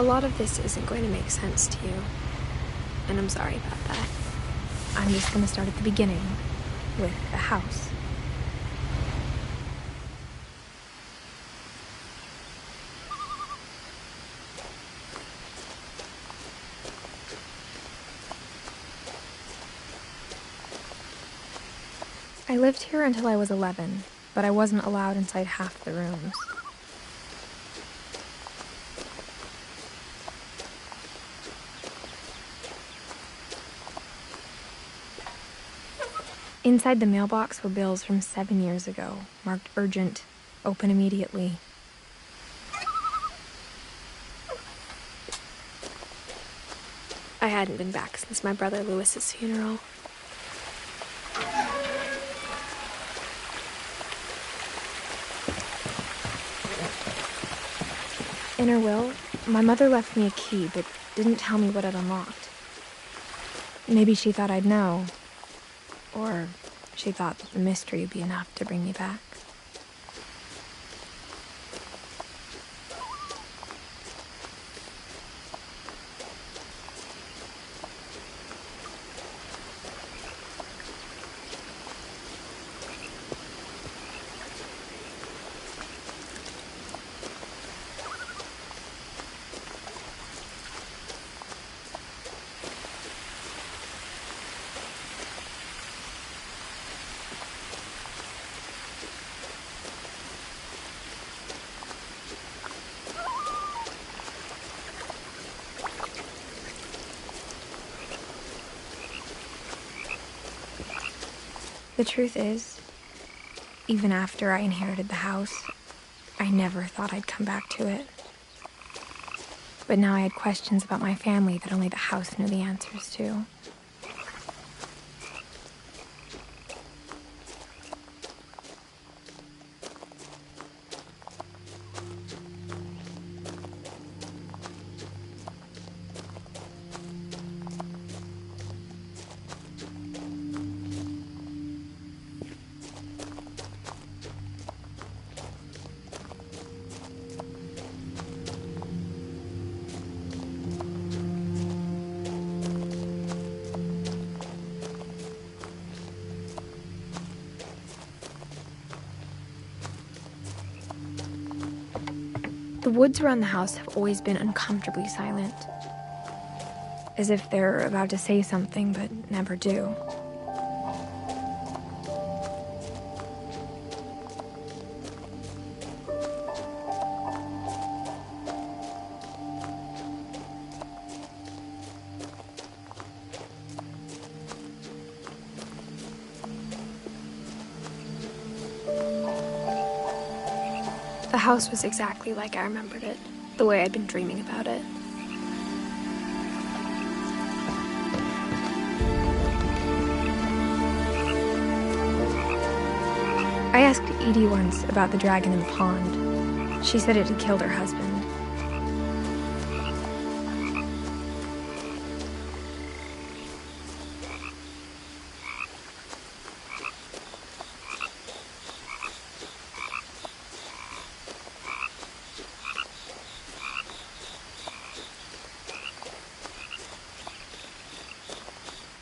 A lot of this isn't going to make sense to you, and I'm sorry about that. I'm just going to start at the beginning, with the house. I lived here until I was 11, but I wasn't allowed inside half the rooms. Inside the mailbox were bills from 7 years ago, marked urgent, open immediately. I hadn't been back since my brother Lewis's funeral. In her will, my mother left me a key, but didn't tell me what it unlocked. Maybe she thought I'd know. Or she thought that the mystery would be enough to bring me back. The truth is, even after I inherited the house, I never thought I'd come back to it. But now I had questions about my family that only the house knew the answers to. The woods around the house have always been uncomfortably silent, as if they're about to say something but never do. The house was exactly like I remembered it, the way I'd been dreaming about it. I asked Edie once about the dragon in the pond. She said it had killed her husband.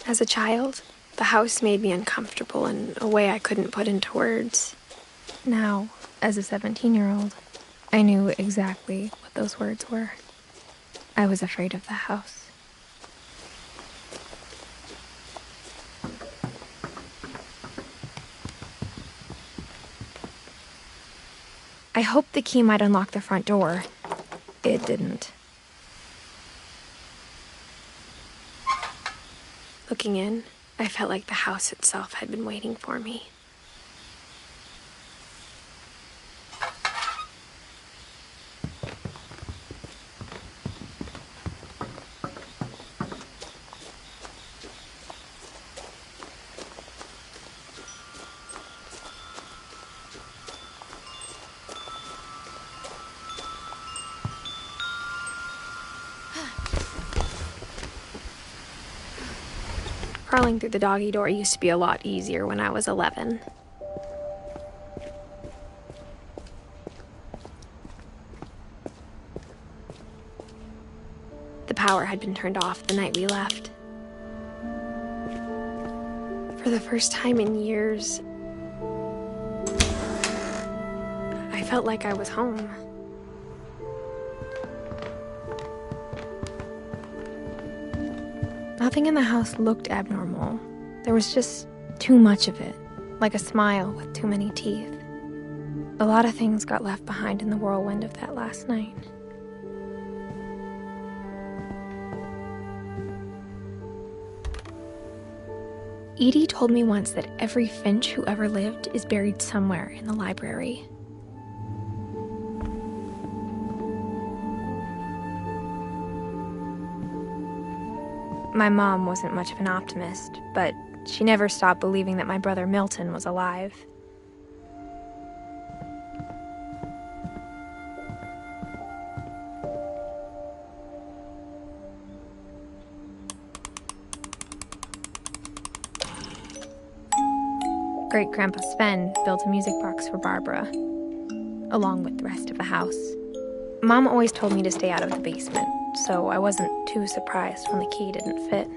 As a child, the house made me uncomfortable in a way I couldn't put into words. Now, as a 17-year-old, I knew exactly what those words were. I was afraid of the house. I hoped the key might unlock the front door. It didn't. Looking in, I felt like the house itself had been waiting for me. Crawling through the doggy door used to be a lot easier when I was 11. power had been turned off the night we left. For the first time in years, I felt like I was home. Nothing in the house looked abnormal. There was just too much of it, like a smile with too many teeth. A lot of things got left behind in the whirlwind of that last night. Edie told me once that every Finch who ever lived is buried somewhere in the library. My mom wasn't much of an optimist, but she never stopped believing that my brother Milton was alive. Great-Grandpa Sven built a music box for Barbara, along with the rest of the house. Mom always told me to stay out of the basement, so I wasn't too surprised when the key didn't fit.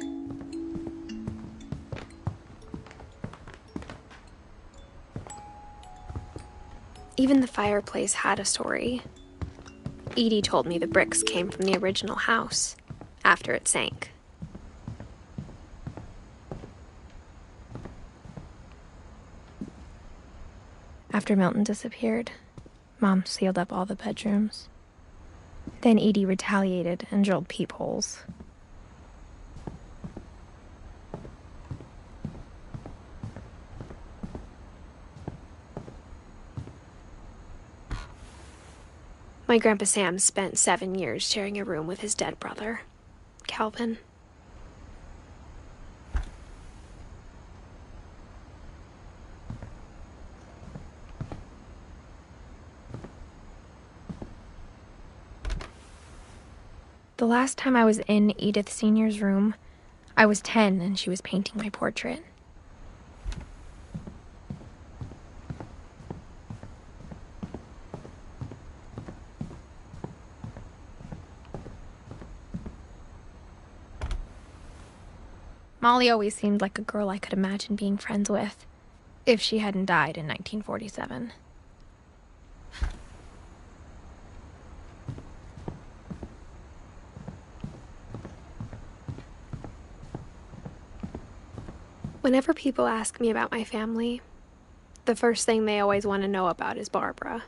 Even the fireplace had a story. Edie told me the bricks came from the original house, after it sank. After Milton disappeared, Mom sealed up all the bedrooms. Then Edie retaliated and drilled peepholes. My Grandpa Sam spent 7 years sharing a room with his dead brother, Calvin. The last time I was in Edith Sr.'s room, I was 10 and she was painting my portrait. Molly always seemed like a girl I could imagine being friends with, if she hadn't died in 1947. Whenever people ask me about my family, the first thing they always want to know about is Barbara.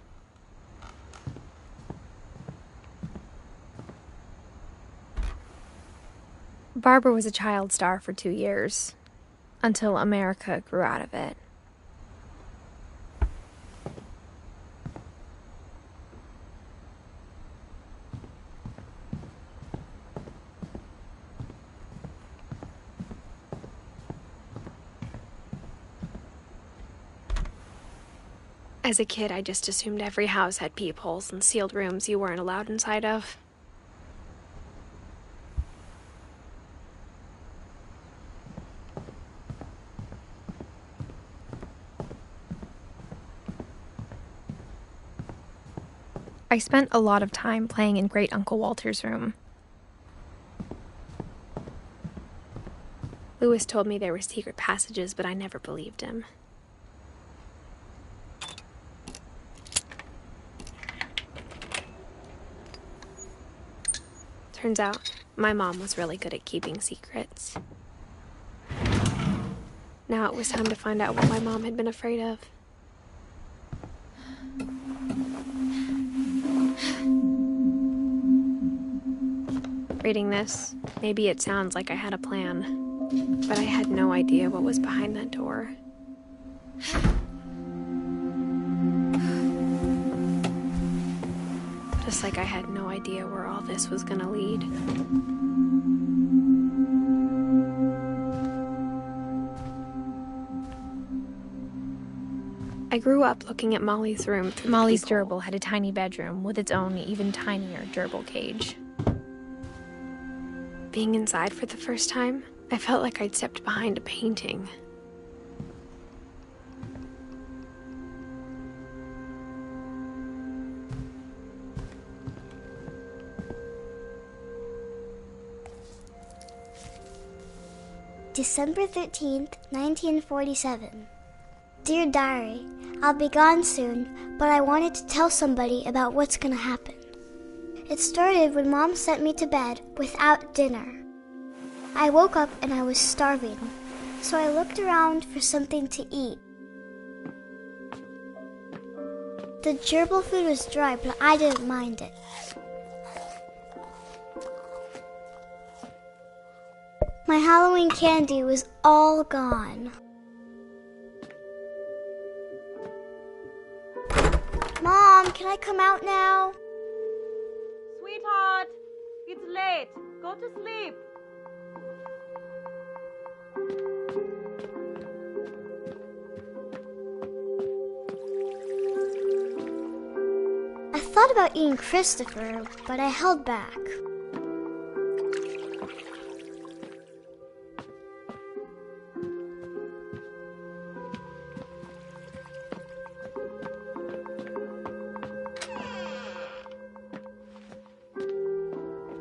Barbara was a child star for 2 years, until America grew out of it. As a kid, I just assumed every house had peepholes and sealed rooms you weren't allowed inside of. I spent a lot of time playing in Great Uncle Walter's room. Lewis told me there were secret passages, but I never believed him. Turns out, my mom was really good at keeping secrets. Now it was time to find out what my mom had been afraid of. Reading this, maybe it sounds like I had a plan, but I had no idea what was behind that door. Just like I had no idea where all this was gonna lead. I grew up looking at Molly's room through Molly's gerbil had a tiny bedroom with its own even tinier gerbil cage. Being inside for the first time, I felt like I'd stepped behind a painting. December 13th, 1947. Dear Diary, I'll be gone soon, but I wanted to tell somebody about what's gonna happen. It started when Mom sent me to bed without dinner. I woke up and I was starving, so I looked around for something to eat. The gerbil food was dry, but I didn't mind it. My Halloween candy was all gone. Mom, can I come out now? Sweetheart, it's late. Go to sleep. I thought about eating Christopher, but I held back.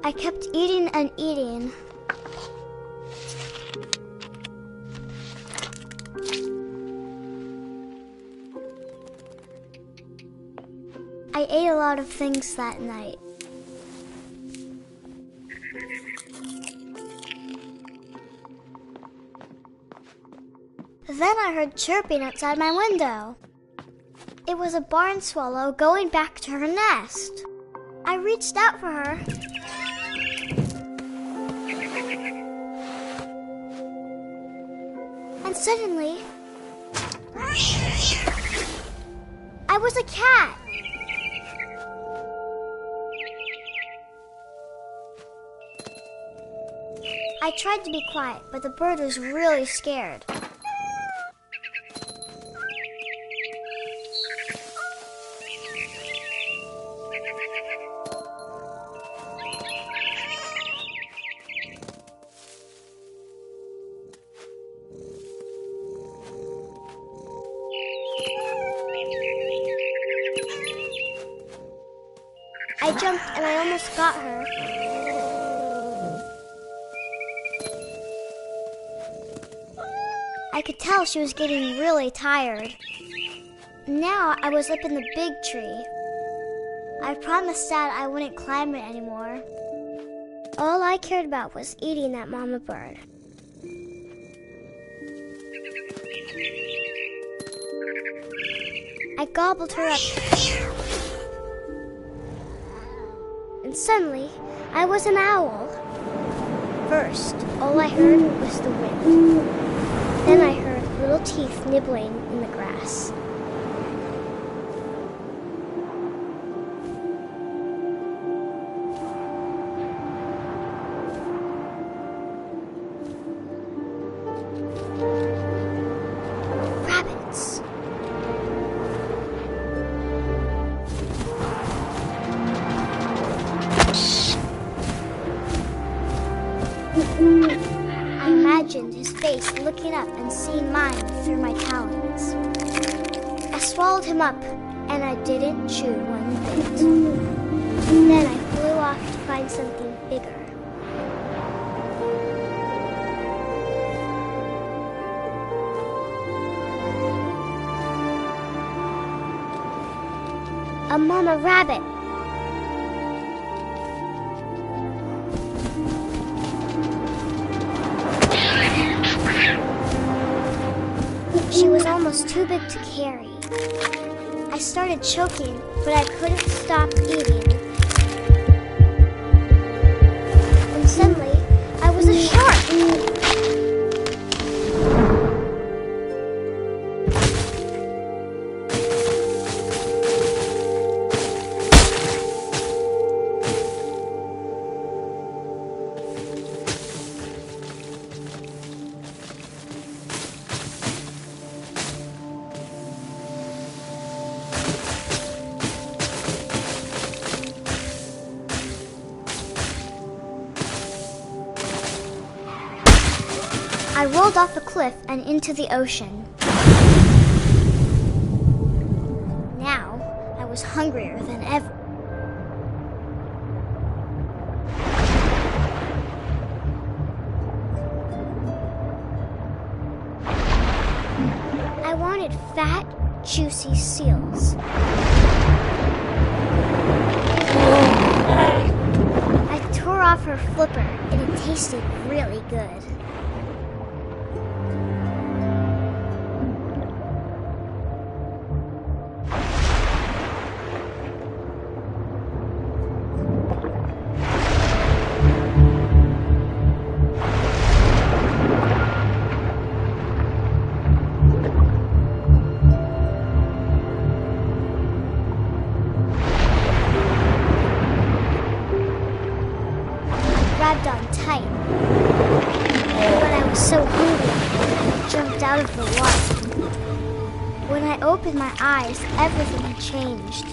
I kept eating and eating. I ate a lot of things that night. Then I heard chirping outside my window. It was a barn swallow going back to her nest. I reached out for her. And suddenly, I was a cat. I tried to be quiet, but the bird was really scared. I jumped and I almost got her. I could tell she was getting really tired. Now I was up in the big tree. I promised Dad I wouldn't climb it anymore. All I cared about was eating that mama bird. I gobbled her up. And suddenly, I was an owl. First, all I heard was the wind. Then I heard little teeth nibbling in the grass. Rabbits. I imagined his face looking up and seeing mine through my talons. I swallowed him up, and I didn't chew one bit. Then I flew off to find something bigger. A mama rabbit. She was almost too big to carry. I started choking, but I couldn't stop eating. And suddenly, I was a shark. I rolled off a cliff and into the ocean. Now, I was hungrier than ever. I wanted fat, juicy seals. I tore off her flipper, and it tasted really good. Grabbed on tight. But I was so hungry, I jumped out of the water. When I opened my eyes, everything had changed.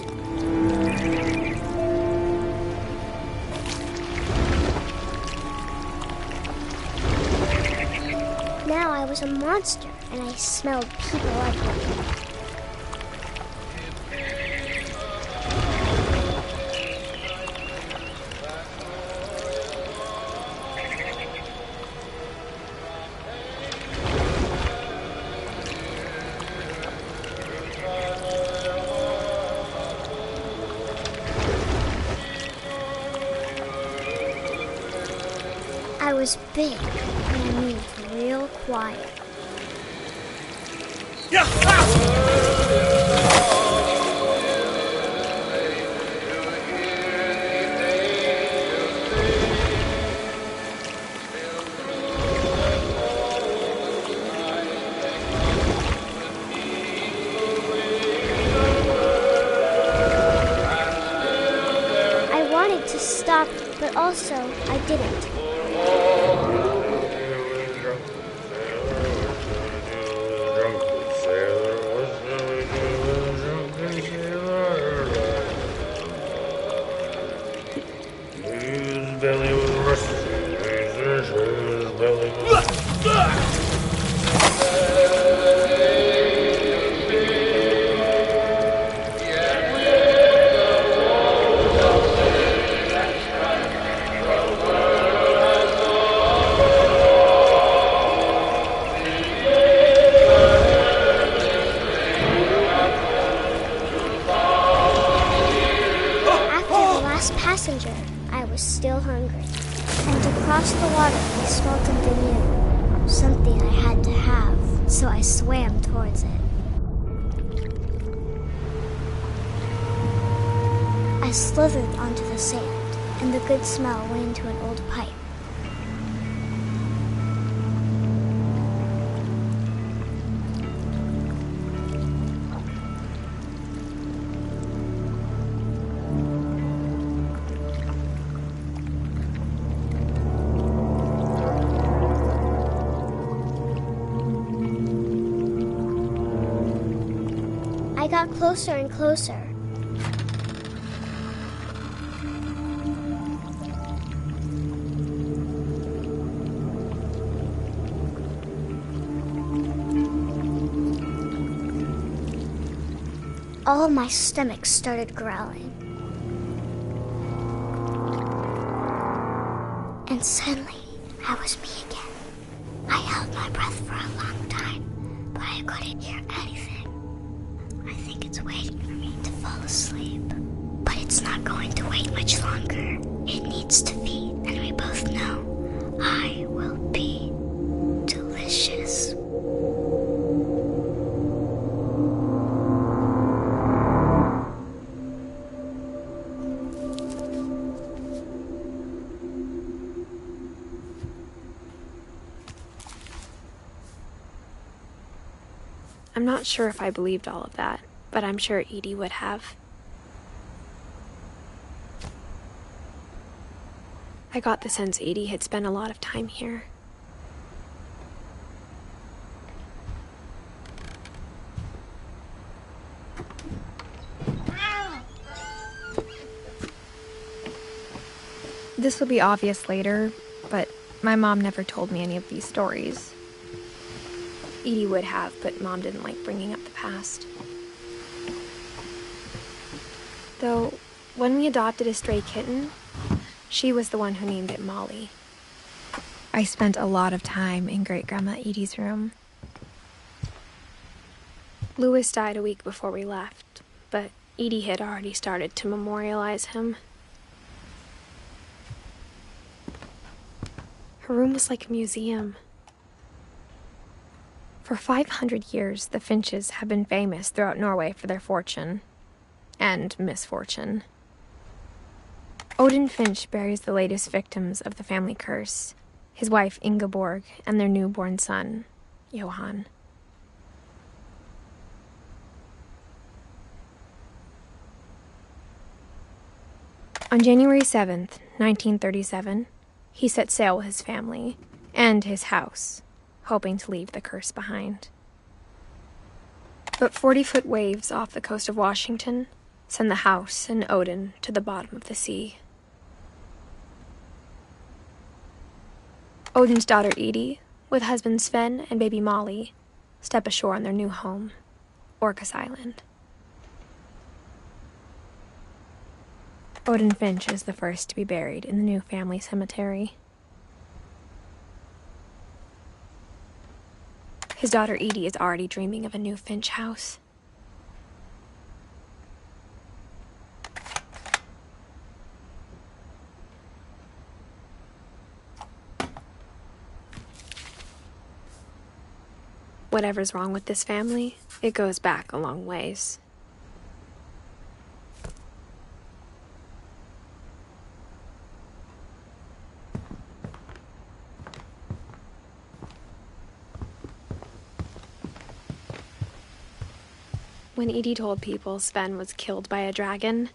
Now I was a monster, and I smelled people ugly. I was big, and I moved real quiet. I wanted to stop, but also I didn't. Passenger, I was still hungry. And to cross the water, I smelled something new. Something I had to have, so I swam towards it. I slithered onto the sand, and the good smell went into an old pipe. I got closer and closer. All of my stomach started growling. And suddenly, I was me again. I held my breath for a long time, but I couldn't hear anything. I think it's waiting for me to fall asleep. But it's not going to wait much longer. It needs to feed, and we both know I will be delicious. I'm not sure if I believed all of that, but I'm sure Edie would have. I got the sense Edie had spent a lot of time here. This will be obvious later, but my mom never told me any of these stories. Edie would have, but Mom didn't like bringing up the past. Though, when we adopted a stray kitten, she was the one who named it Molly. I spent a lot of time in Great-Grandma Edie's room. Louis died a week before we left, but Edie had already started to memorialize him. Her room was like a museum. For 500 years, the Finches have been famous throughout Norway for their fortune and misfortune. Odin Finch buries the latest victims of the family curse, his wife Ingeborg and their newborn son, Johan. On January 7th, 1937, he set sail with his family and his house, hoping to leave the curse behind. But 40-foot waves off the coast of Washington send the house and Odin to the bottom of the sea. Odin's daughter Edie, with husband Sven and baby Molly, step ashore on their new home, Orcas Island. Odin Finch is the first to be buried in the new family cemetery. His daughter Edie is already dreaming of a new Finch house. Whatever's wrong with this family, it goes back a long ways. When Edie told people Sven was killed by a dragon,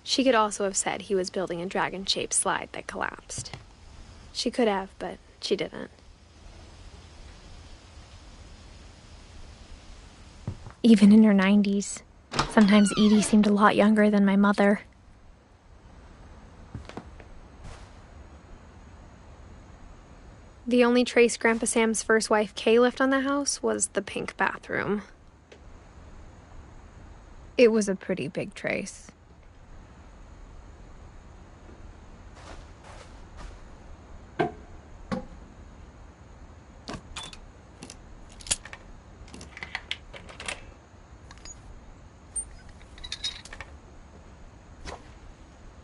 she could also have said he was building a dragon-shaped slide that collapsed. She could have, but she didn't. Even in her 90s, sometimes Edie seemed a lot younger than my mother. The only trace Grandpa Sam's first wife Kay left on the house was the pink bathroom. It was a pretty big trace.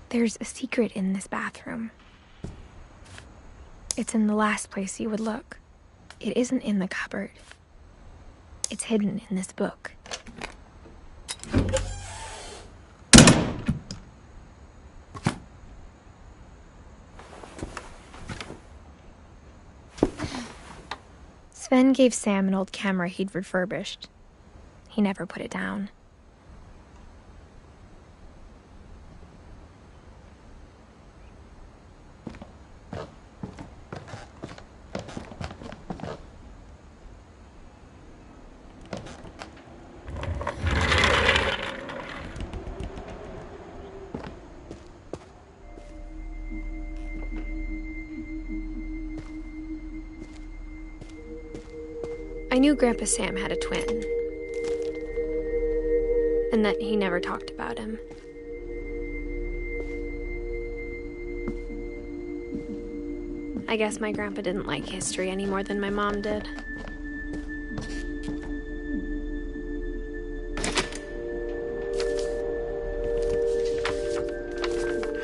There's a secret in this bathroom. It's in the last place you would look. It isn't in the cupboard. It's hidden in this book. Sven gave Sam an old camera he'd refurbished. He never put it down. I knew Grandpa Sam had a twin, and that he never talked about him. I guess my grandpa didn't like history any more than my mom did.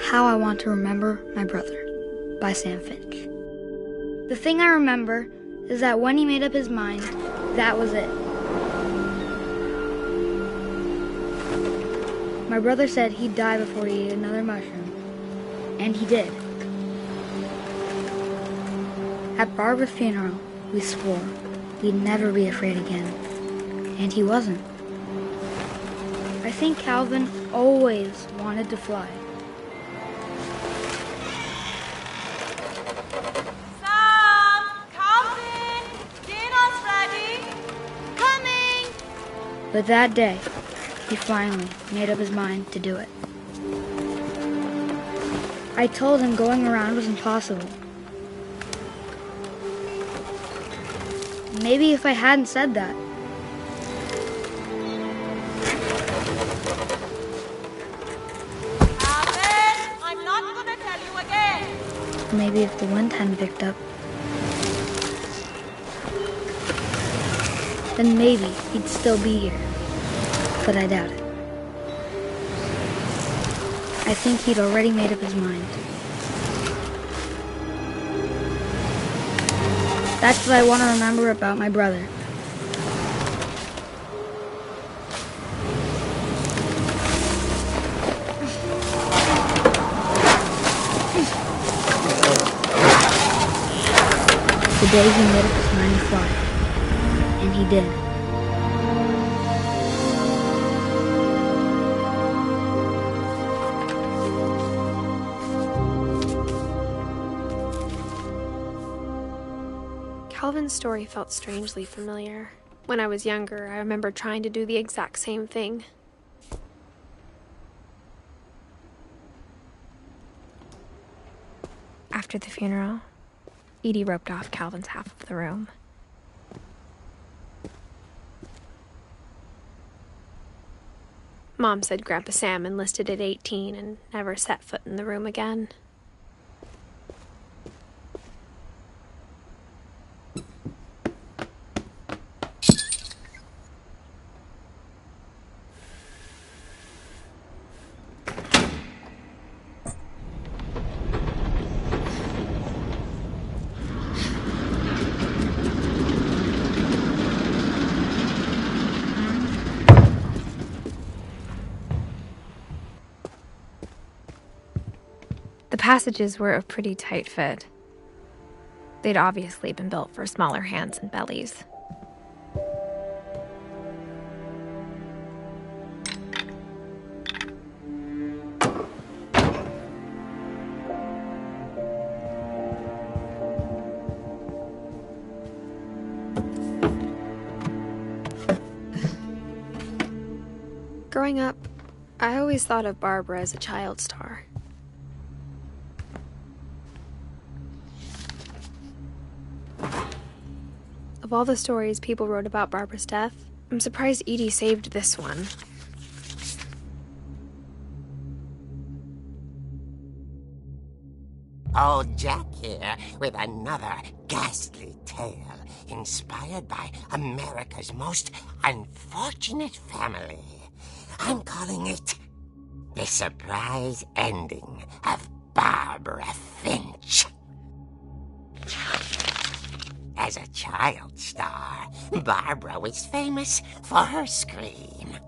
How I Want to Remember My Brother by Sam Finch. The thing I remember is that when he made up his mind, that was it. My brother said he'd die before he ate another mushroom, and he did. At Barbara's funeral, we swore we'd never be afraid again, and he wasn't. I think Calvin always wanted to fly. But that day, he finally made up his mind to do it. I told him going around was impossible. Maybe if I hadn't said that. Alvin, I'm not gonna tell you again. Maybe if the wind hadn't picked up. then maybe he'd still be here. But I doubt it. I think he'd already made up his mind. That's what I want to remember about my brother. The day he made up his mind to fly. And he did. Calvin's story felt strangely familiar. When I was younger, I remember trying to do the exact same thing. After the funeral, Edie roped off Calvin's half of the room. Mom said Grandpa Sam enlisted at 18 and never set foot in the room again. The passages were a pretty tight fit. They'd obviously been built for smaller hands and bellies. Growing up, I always thought of Barbara as a child star. Of all the stories people wrote about Barbara's death, I'm surprised Edie saved this one. Old Jack here with another ghastly tale inspired by America's most unfortunate family. I'm calling it The Surprise Ending of Barbara Finch. As a child star, Barbara was famous for her scream.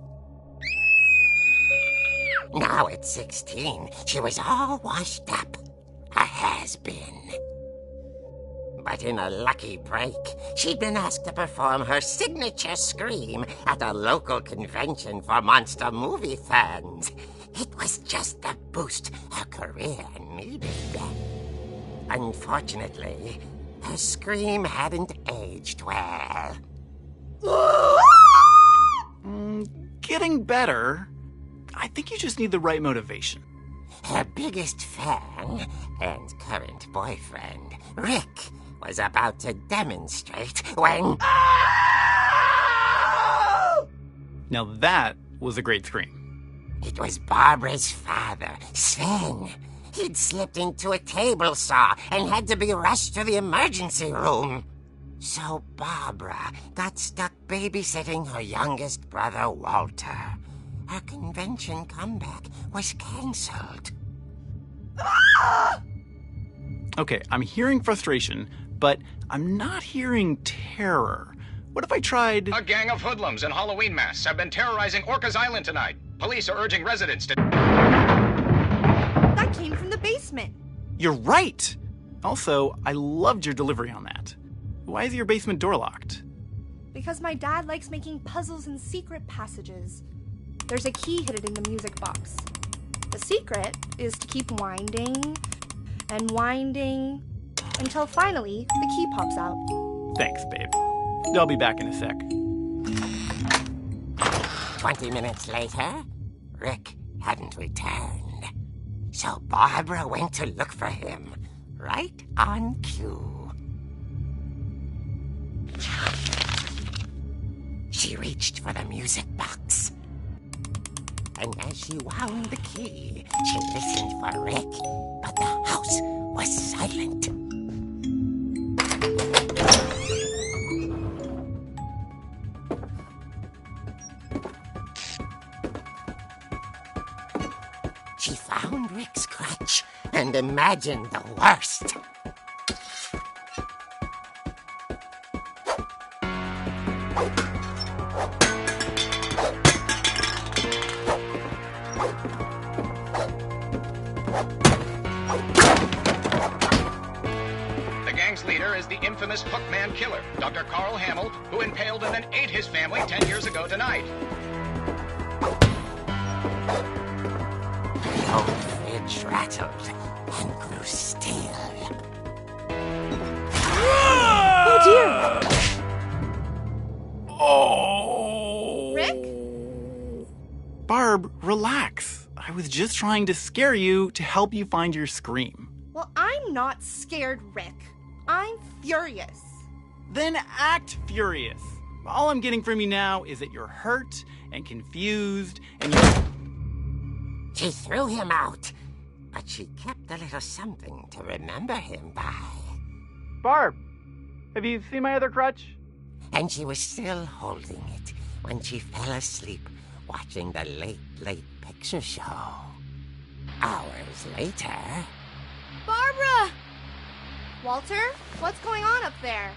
Now at 16, she was all washed up, a has-been. But in a lucky break, she'd been asked to perform her signature scream at a local convention for monster movie fans. It was just the boost her career needed. Unfortunately, her scream hadn't aged well. Getting better. I think you just need the right motivation. Her biggest fan and current boyfriend, Rick, was about to demonstrate when... Now that was a great scream. It was Barbara's father, Sven. He'd slipped into a table saw and had to be rushed to the emergency room. So Barbara got stuck babysitting her youngest brother, Walter. Her convention comeback was cancelled. Okay, I'm hearing frustration, but I'm not hearing terror. What if I tried... A gang of hoodlums in Halloween masks have been terrorizing Orcas Island tonight. Police are urging residents to... That came from the basement. You're right! Also, I loved your delivery on that. Why is your basement door locked? Because my dad likes making puzzles and secret passages. There's a key hidden in the music box. The secret is to keep winding and winding until finally the key pops out. Thanks, babe. I'll be back in a sec. 20 minutes later, Rick hadn't returned. So Barbara went to look for him, right on cue. She reached for the music box. And as she wound the key, she listened for Rick, but the house was silent. imagine the worst. The gang's leader is the infamous Hookman killer, Dr. Carl Hamill, who impaled and then ate his family 10 years ago tonight. The old fridge rattled and grew still. Oh dear! Oh! Rick? Barb, relax. I was just trying to scare you to help you find your scream. Well, I'm not scared, Rick. I'm furious. Then act furious. All I'm getting from you now is that you're hurt and confused and you're... She threw him out, but she kept a little something to remember him by. Barb, have you seen my other crutch? And she was still holding it when she fell asleep watching the late picture show. Hours later... Barbara! Walter, what's going on up there?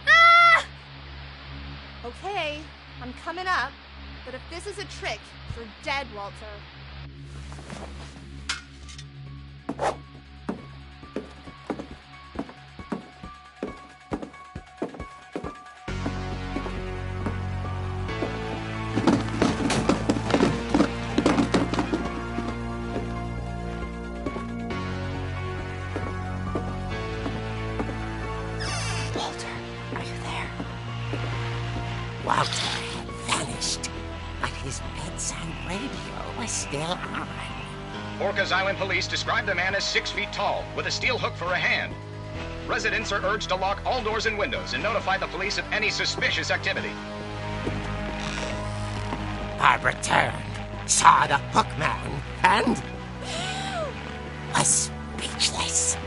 Ah! Okay, I'm coming up, but if this is a trick, you're dead, Walter. Walter had vanished, but his bedside radio was still on. Orcas Island police describe the man as 6 feet tall, with a steel hook for a hand. Residents are urged to lock all doors and windows and notify the police of any suspicious activity. Barbara turned, saw the hook man, and was speechless.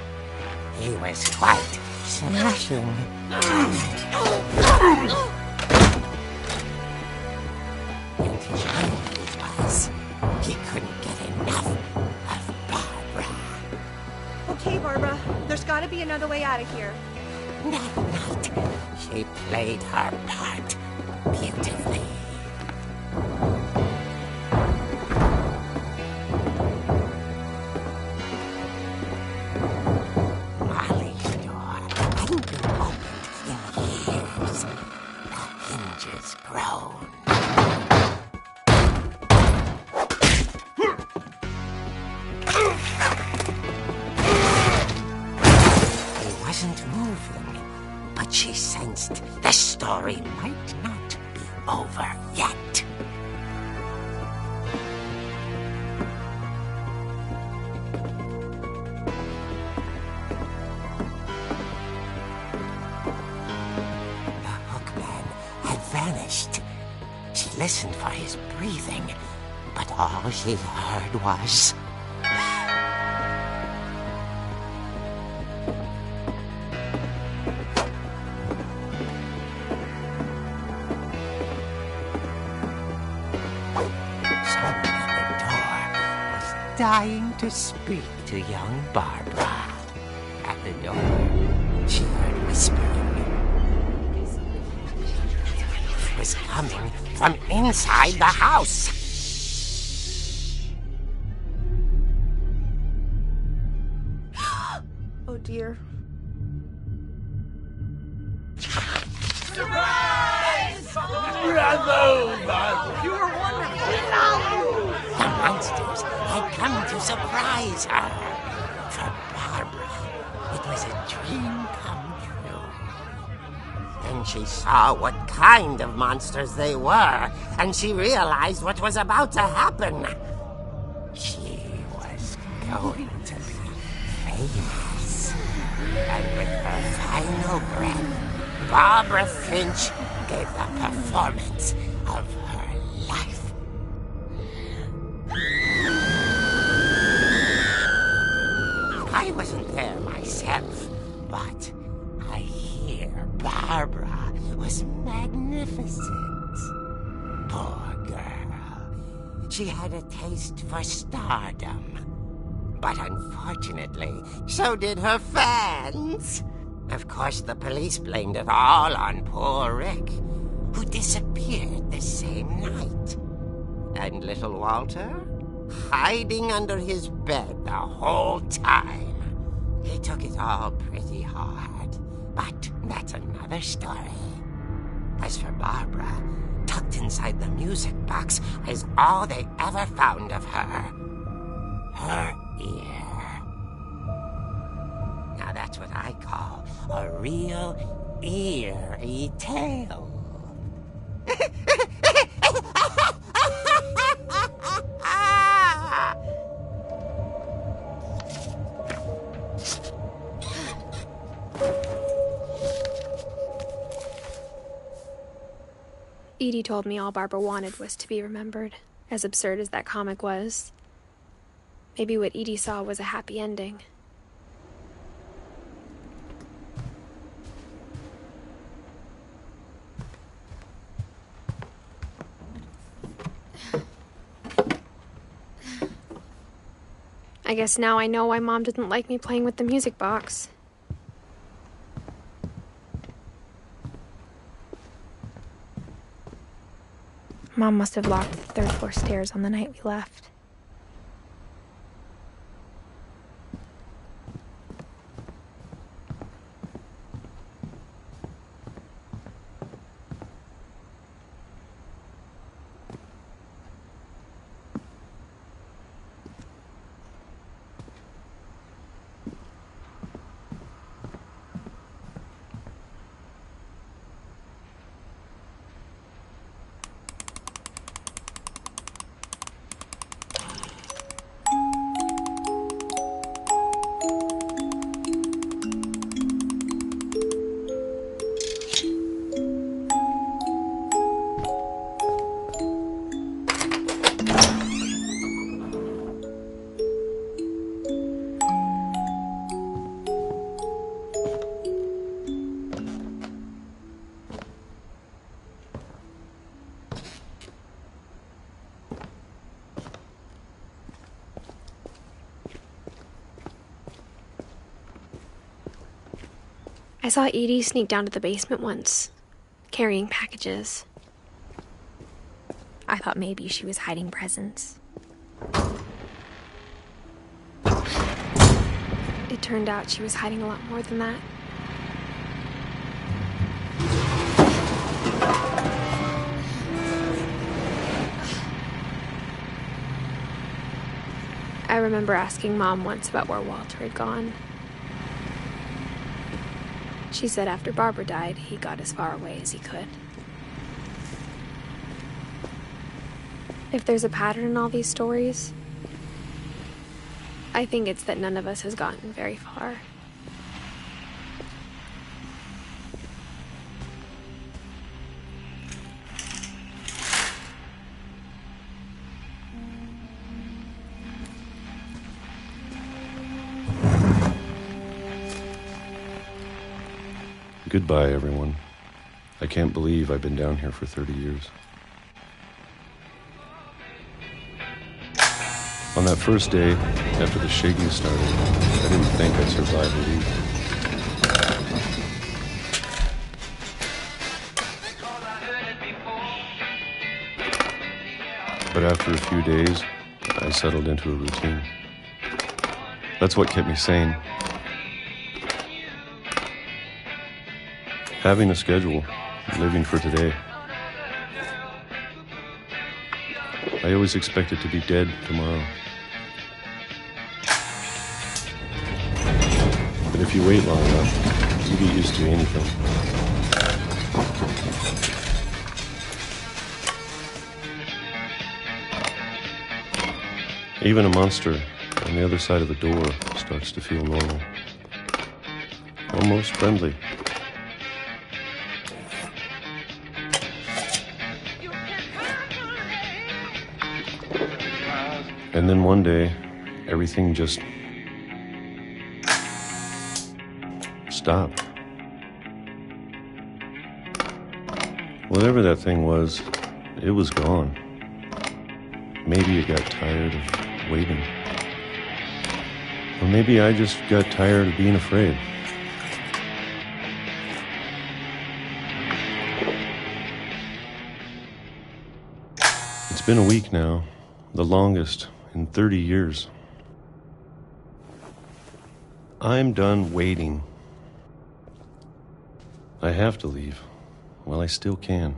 He was quite smashing. And his mind was, he couldn't get enough of Barbara. Okay, Barbara, there's gotta be another way out of here. That night, she played her part beautifully. Molly's door hadn't been opened in years. The hinges groaned. He wasn't moving, but she sensed the story might not be over yet. The hookman had vanished. She listened for his breathing, but all she heard was... Someone at the door was dying to speak to young Barbara. At the door, she heard whispering. It was coming from inside the house. Oh dear. The monsters had come to surprise her. For Barbara, it was a dream come true. Then she saw what kind of monsters they were, and she realized what was about to happen. She was going to be famous. And with her final breath, Barbara Finch gave the performance of her life. I wasn't there myself, but I hear Barbara was magnificent. Poor girl. She had a taste for stardom. But unfortunately, so did her fans. Of course, the police blamed it all on poor Rick, who disappeared the same night. And little Walter, hiding under his bed the whole time. He took it all pretty hard, but that's another story. As for Barbara, tucked inside the music box is all they ever found of her. Her ear. Now that's what I call a real eerie tale. Edie told me all Barbara wanted was to be remembered, as absurd as that comic was. Maybe what Edie saw was a happy ending. I guess now I know why Mom didn't like me playing with the music box. Mom must have locked the third floor stairs on the night we left. I saw Edie sneak down to the basement once, carrying packages. I thought maybe she was hiding presents. It turned out she was hiding a lot more than that. I remember asking Mom once about where Walter had gone. She said after Barbara died, he got as far away as he could. If there's a pattern in all these stories, I think it's that none of us has gotten very far. Goodbye, everyone. I can't believe I've been down here for 30 years. On that first day, after the shaking started, I didn't think I'd survive the week. But after a few days, I settled into a routine. That's what kept me sane. Having a schedule, living for today. I always expected to be dead tomorrow. But if you wait long enough, you get used to anything. Even a monster on the other side of the door starts to feel normal. Almost friendly. And then one day, everything just stopped. Whatever that thing was, it was gone. Maybe it got tired of waiting. Or maybe I just got tired of being afraid. It's been a week now, the longest in 30 years. I'm done waiting. I have to leave while I still can.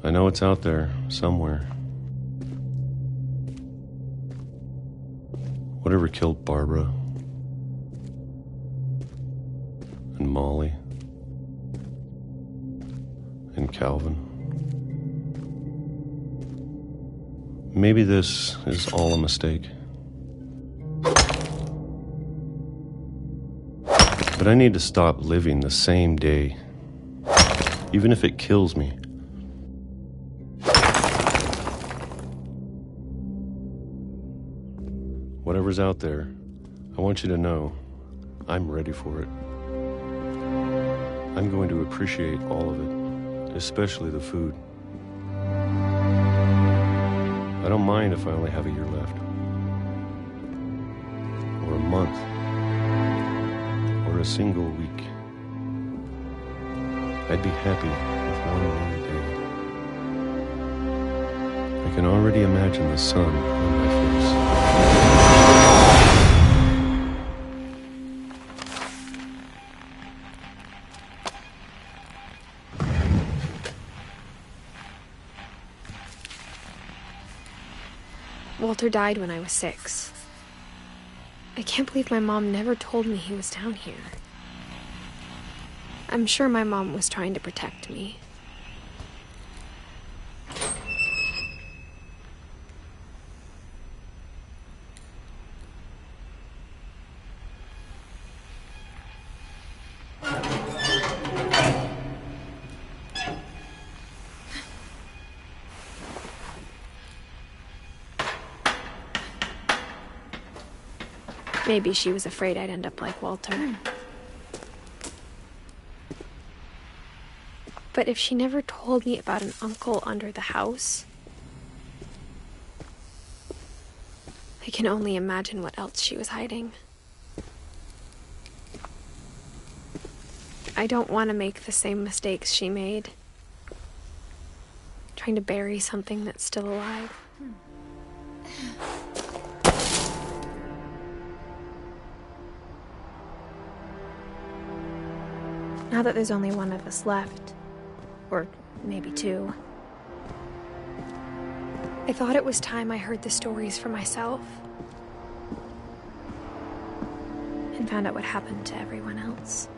I know it's out there, somewhere. Whatever killed Barbara and Molly and Calvin. Maybe this is all a mistake. But I need to stop living the same day, even if it kills me. Whatever's out there, I want you to know I'm ready for it. I'm going to appreciate all of it, especially the food. I don't mind if I only have a year left, or a month, or a single week. I'd be happy with one more day. I can already imagine the sun on my face. Walter died when I was 6. I can't believe my mom never told me he was down here. I'm sure my mom was trying to protect me. Maybe she was afraid I'd end up like Walter. But if she never told me about an uncle under the house, I can only imagine what else she was hiding. I don't want to make the same mistakes she made, trying to bury something that's still alive. Now that there's only one of us left, or maybe 2, I thought it was time I heard the stories for myself and found out what happened to everyone else.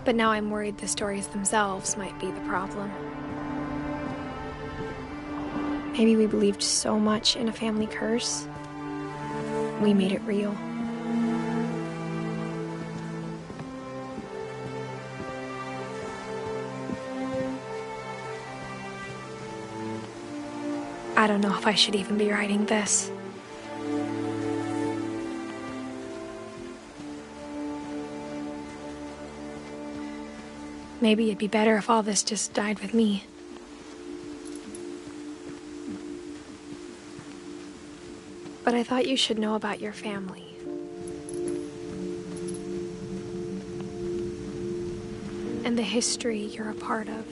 But now I'm worried the stories themselves might be the problem. Maybe we believed so much in a family curse, we made it real. I don't know if I should even be writing this. Maybe it'd be better if all this just died with me. But I thought you should know about your family. And the history you're a part of.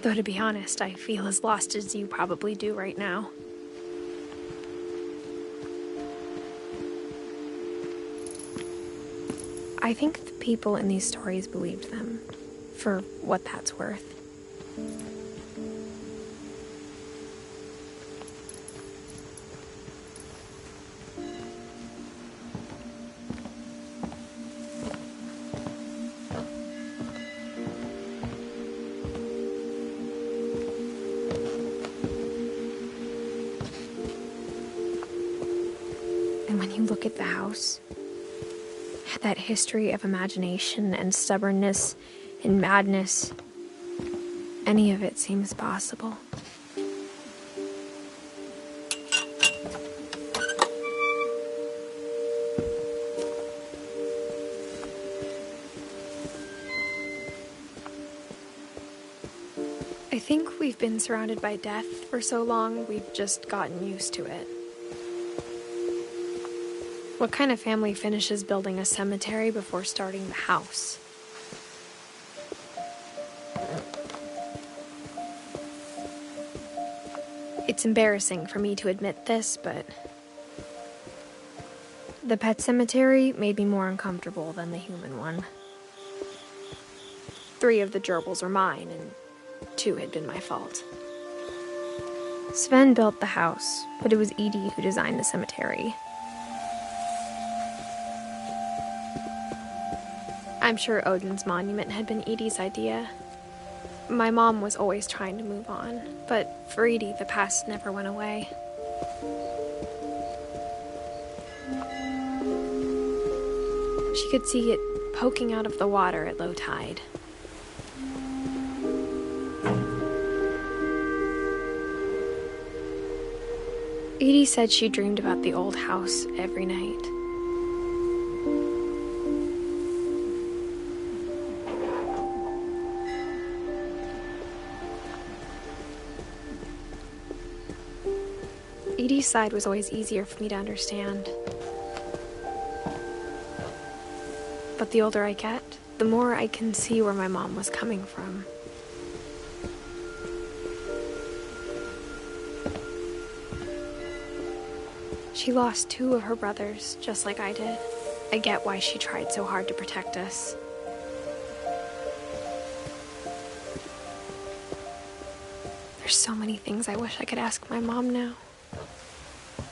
Though, to be honest, I feel as lost as you probably do right now. I think the people in these stories believed them, for what that's worth. And when you look at the house, that history of imagination and stubbornness and madness. Any of it seems possible. I think we've been surrounded by death for so long, we've just gotten used to it. What kind of family finishes building a cemetery before starting the house? It's embarrassing for me to admit this, but the pet cemetery made me more uncomfortable than the human one. 3 of the gerbils were mine, and 2 had been my fault. Sven built the house, but it was Edie who designed the cemetery. I'm sure Odin's monument had been Edie's idea. My mom was always trying to move on, but for Edie, the past never went away. She could see it poking out of the water at low tide. Edie said she dreamed about the old house every night. Edie's side was always easier for me to understand. But the older I get, the more I can see where my mom was coming from. She lost 2 of her brothers, just like I did. I get why she tried so hard to protect us. There's so many things I wish I could ask my mom now.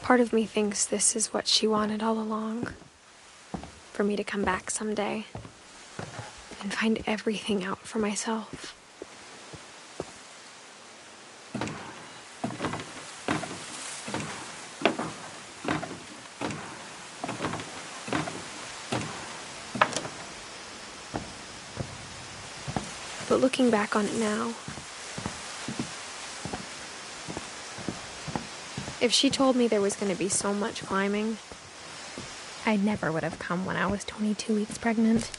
Part of me thinks this is what she wanted all along. For me to come back someday and find everything out for myself. But looking back on it now, if she told me there was going to be so much climbing, I never would have come when I was 22 weeks pregnant.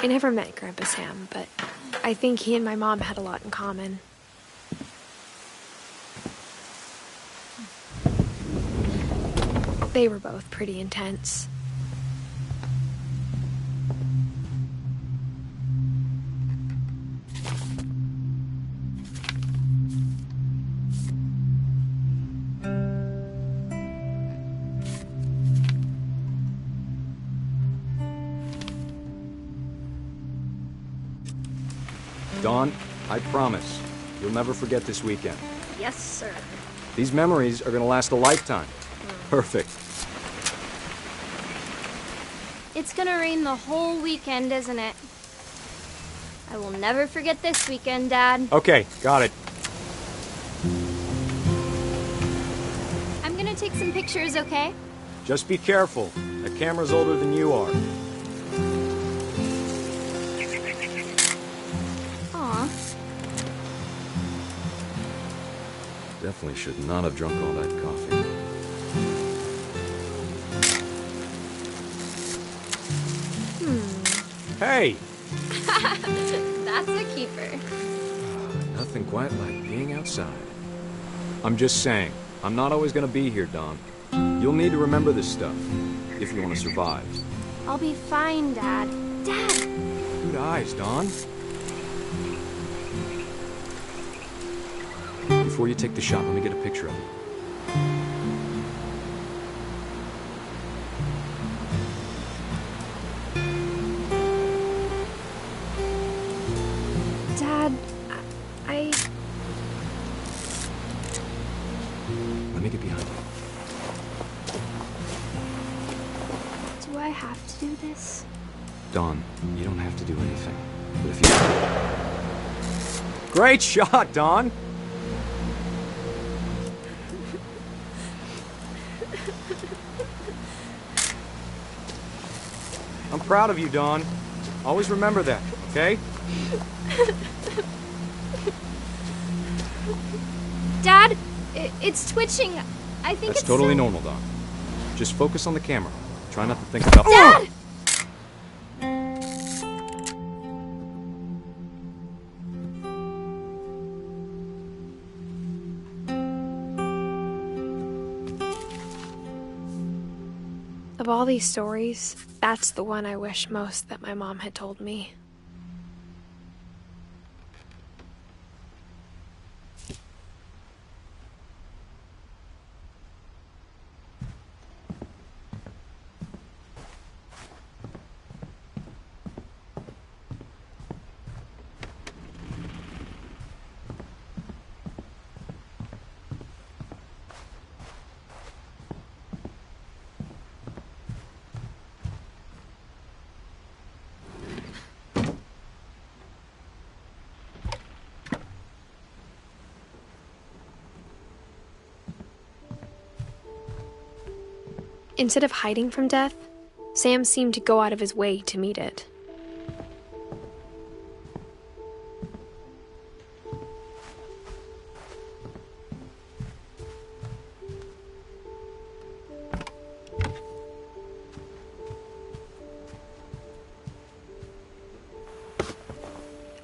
I never met Grandpa Sam, but I think he and my mom had a lot in common. They were both pretty intense. Dawn, I promise, you'll never forget this weekend. Yes, sir. These memories are gonna last a lifetime. Perfect. It's gonna rain the whole weekend, isn't it? I will never forget this weekend, Dad. Okay, got it. I'm gonna take some pictures, okay? Just be careful. That camera's older than you are. Aw. Definitely should not have drunk all that coffee. Hey! That's a keeper. Nothing quite like being outside. I'm just saying, I'm not always gonna be here, Dawn. You'll need to remember this stuff, if you want to survive. I'll be fine, Dad. Dad! Good eyes, Dawn. Before you take the shot, let me get a picture of it. Dad, I... Let me get behind you. this? Dawn, you don't have to do anything. But if you... Great shot, Dawn! I'm proud of you, Dawn. Always remember that, okay? Dad, it's twitching. I think That's it's totally so... normal, Dawn. Just focus on the camera. Try not to think about... Dad! Of all these stories, that's the one I wish most that my mom had told me. Instead of hiding from death, Sam seemed to go out of his way to meet it.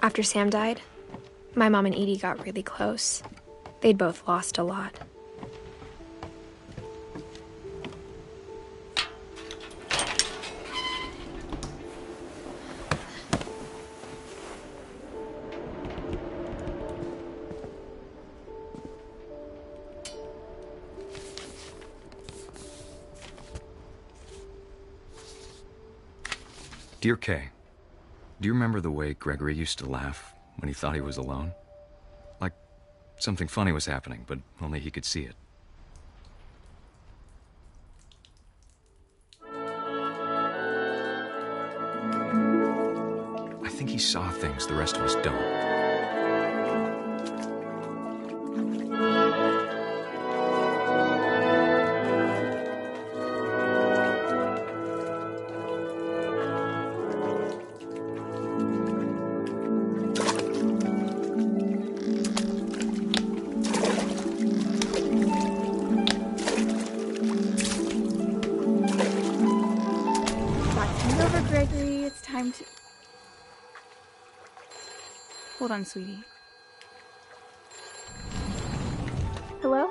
After Sam died, my mom and Edie got really close. They'd both lost a lot. Dear Kay, do you remember the way Gregory used to laugh when he thought he was alone? Like something funny was happening, but only he could see it. I think he saw things the rest of us don't. Gregory, it's time to... Hold on, sweetie. Hello?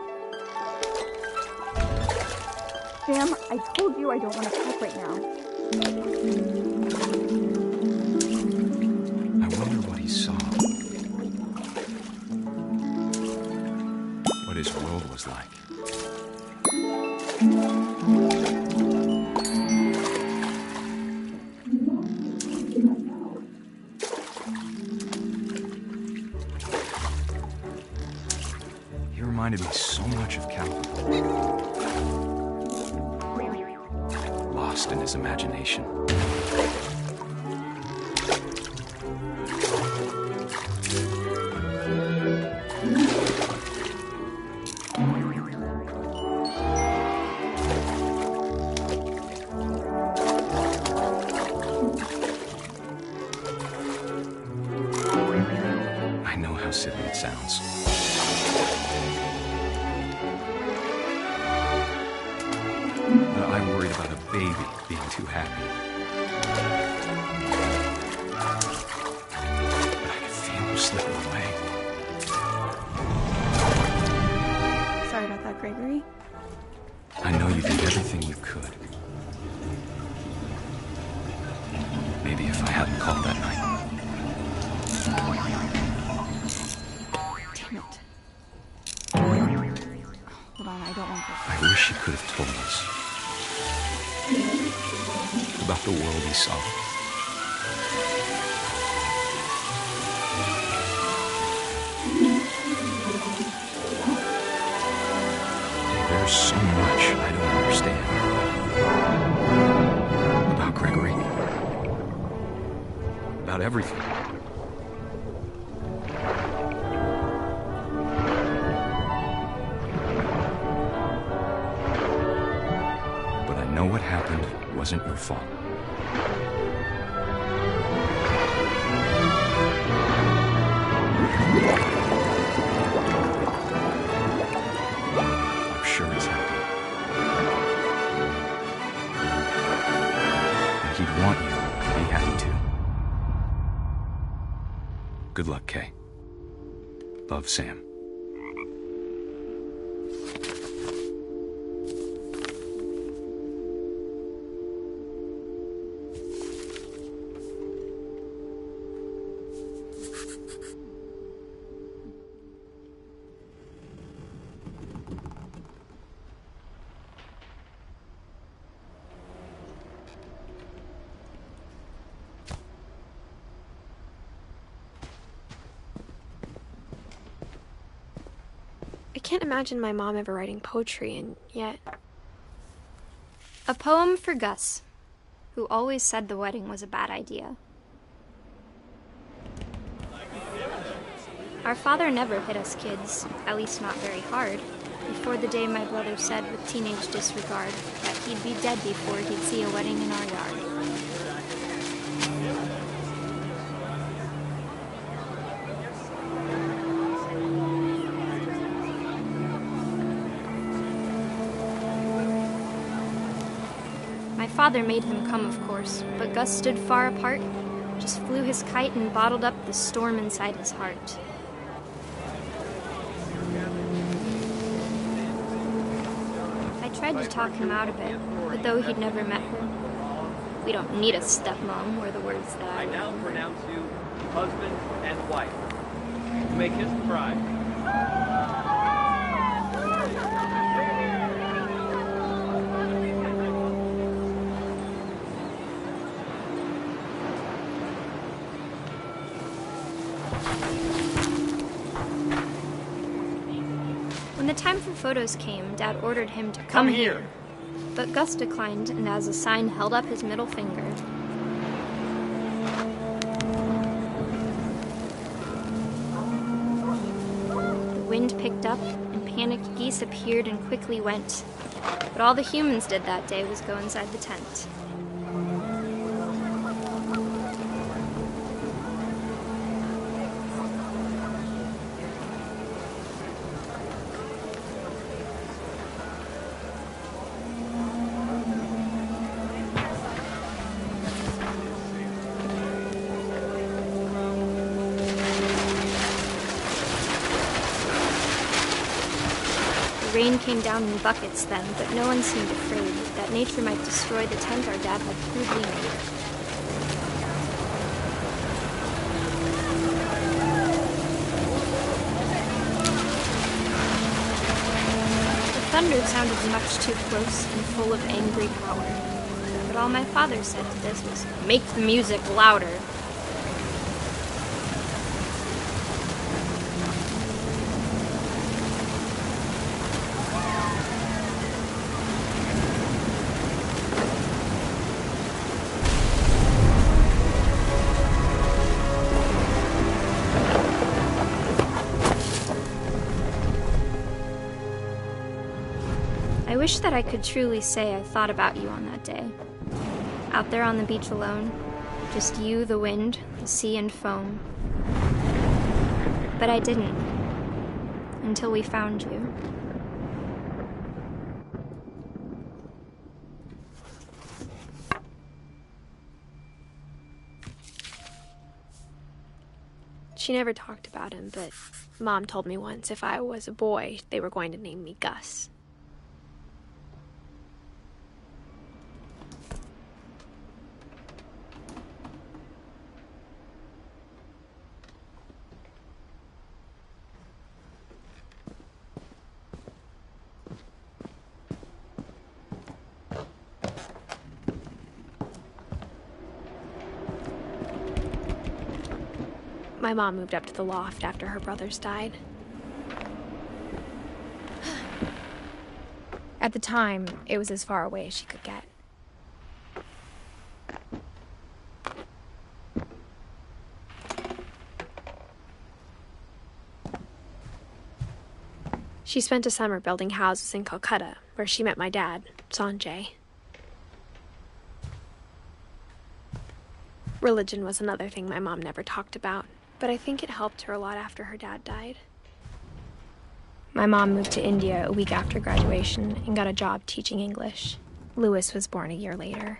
Sam, I told you I don't want to talk right now. I wonder what he saw. What his world was like. Reminded me so much of Calvin. Lost in his imagination. I know how silly it sounds. I worried about a baby being too happy. But I could feel him slipping away. Sorry about that, Gregory. I know you did everything you could. Maybe if I hadn't called that night. Damn it. Hold on, I don't want this. I wish he could have told us about the world he saw. There's so much I don't understand about Greg. Gregory. About everything. But I know what happened wasn't your fault. I'm sure he's happy. And he'd want you to be happy too. Good luck, Kay. Love, Sam. I can't imagine my mom ever writing poetry, and yet... A poem for Gus, who always said the wedding was a bad idea. Our father never hit us kids, at least not very hard, before the day my brother said with teenage disregard that he'd be dead before he'd see a wedding in our yard. My father made him come, of course, but Gus stood far apart, just flew his kite and bottled up the storm inside his heart. I tried to talk him out of it, but though he'd never met her, we don't need a stepmom, were the words that I now pronounce you husband and wife. You may kiss the bride. When the time for photos came, Dad ordered him to come here. But Gus declined, and as a sign held up his middle finger. The wind picked up, and panicked geese appeared and quickly went. But all the humans did that day was go inside the tent. The rain came down in buckets then, but no one seemed afraid that nature might destroy the tent our dad had crudely made. The thunder sounded much too close and full of angry power. But all my father said to this was, "Make the music louder." I wish that I could truly say I thought about you on that day. Out there on the beach alone, just you, the wind, the sea, and foam. But I didn't, until we found you. She never talked about him, but Mom told me once if I was a boy, they were going to name me Gus. My mom moved up to the loft after her brothers died. At the time, it was as far away as she could get. She spent a summer building houses in Calcutta, where she met my dad, Sanjay. Religion was another thing my mom never talked about, but I think it helped her a lot after her dad died. My mom moved to India a week after graduation and got a job teaching English. Louis was born a year later.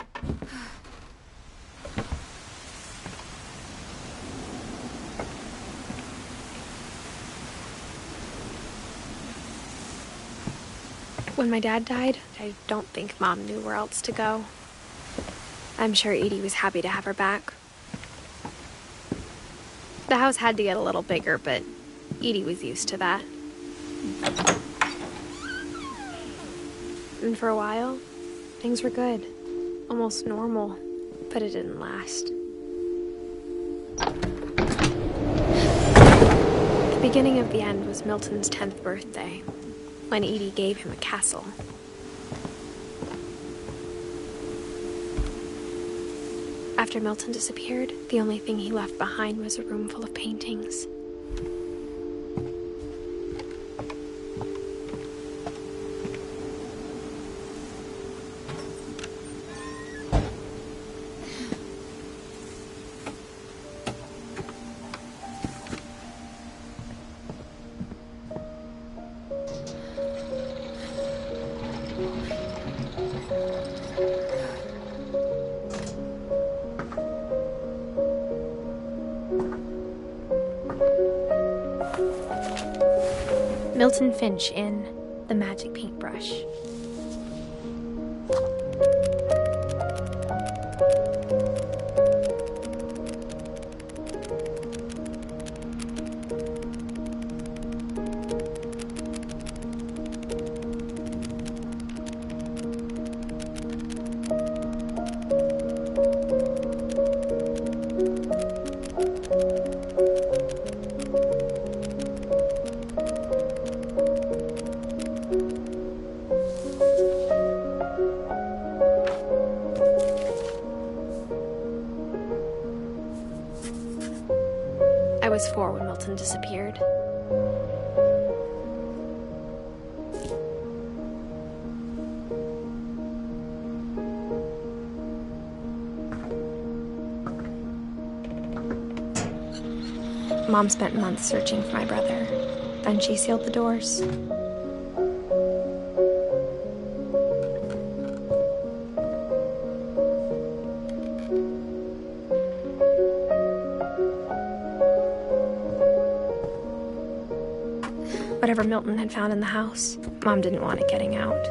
When my dad died, I don't think Mom knew where else to go. I'm sure Edie was happy to have her back. The house had to get a little bigger, but Edie was used to that. And for a while, things were good. Almost normal, but it didn't last. The beginning of the end was Milton's 10th birthday, when Edie gave him a castle. After Milton disappeared, the only thing he left behind was a room full of paintings. Edith Finch in The Magic Paintbrush. I was 4 when Milton disappeared. Mom spent months searching for my brother. Then she sealed the doors. Whatever Milton had found in the house, Mom didn't want it getting out.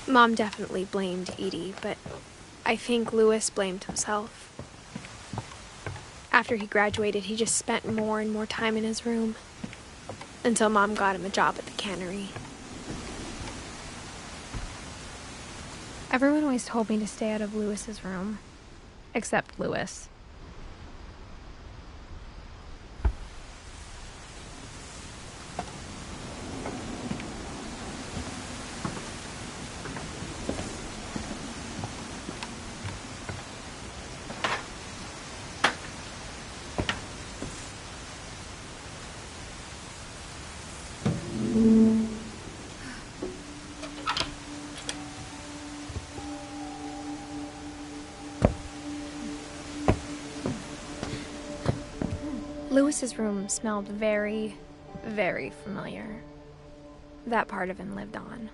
Mom definitely blamed Edie, but I think Louis blamed himself. After he graduated, he just spent more and more time in his room. Until Mom got him a job at the cannery. Everyone always told me to stay out of Louis's room, except Louis. Louis's room smelled very, very familiar. That part of him lived on.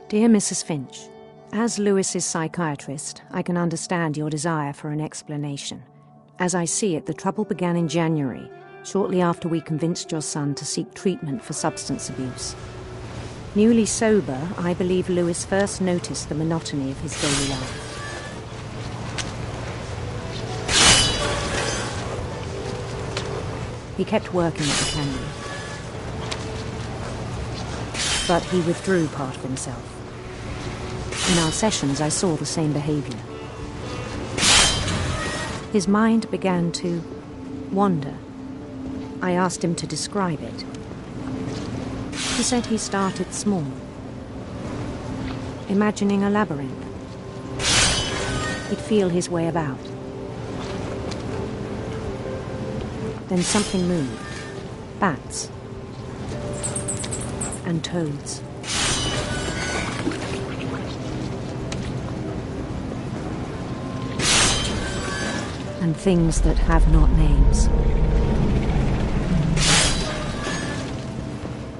Dear Mrs. Finch, as Louis's psychiatrist, I can understand your desire for an explanation. As I see it, the trouble began in January, shortly after we convinced your son to seek treatment for substance abuse. Newly sober, I believe Louis first noticed the monotony of his daily life. He kept working at the cannery, but he withdrew part of himself. In our sessions, I saw the same behavior. His mind began to wander. I asked him to describe it. He said he started small, imagining a labyrinth. He'd feel his way about. Then something moved. Bats. And toads. And things that have not names.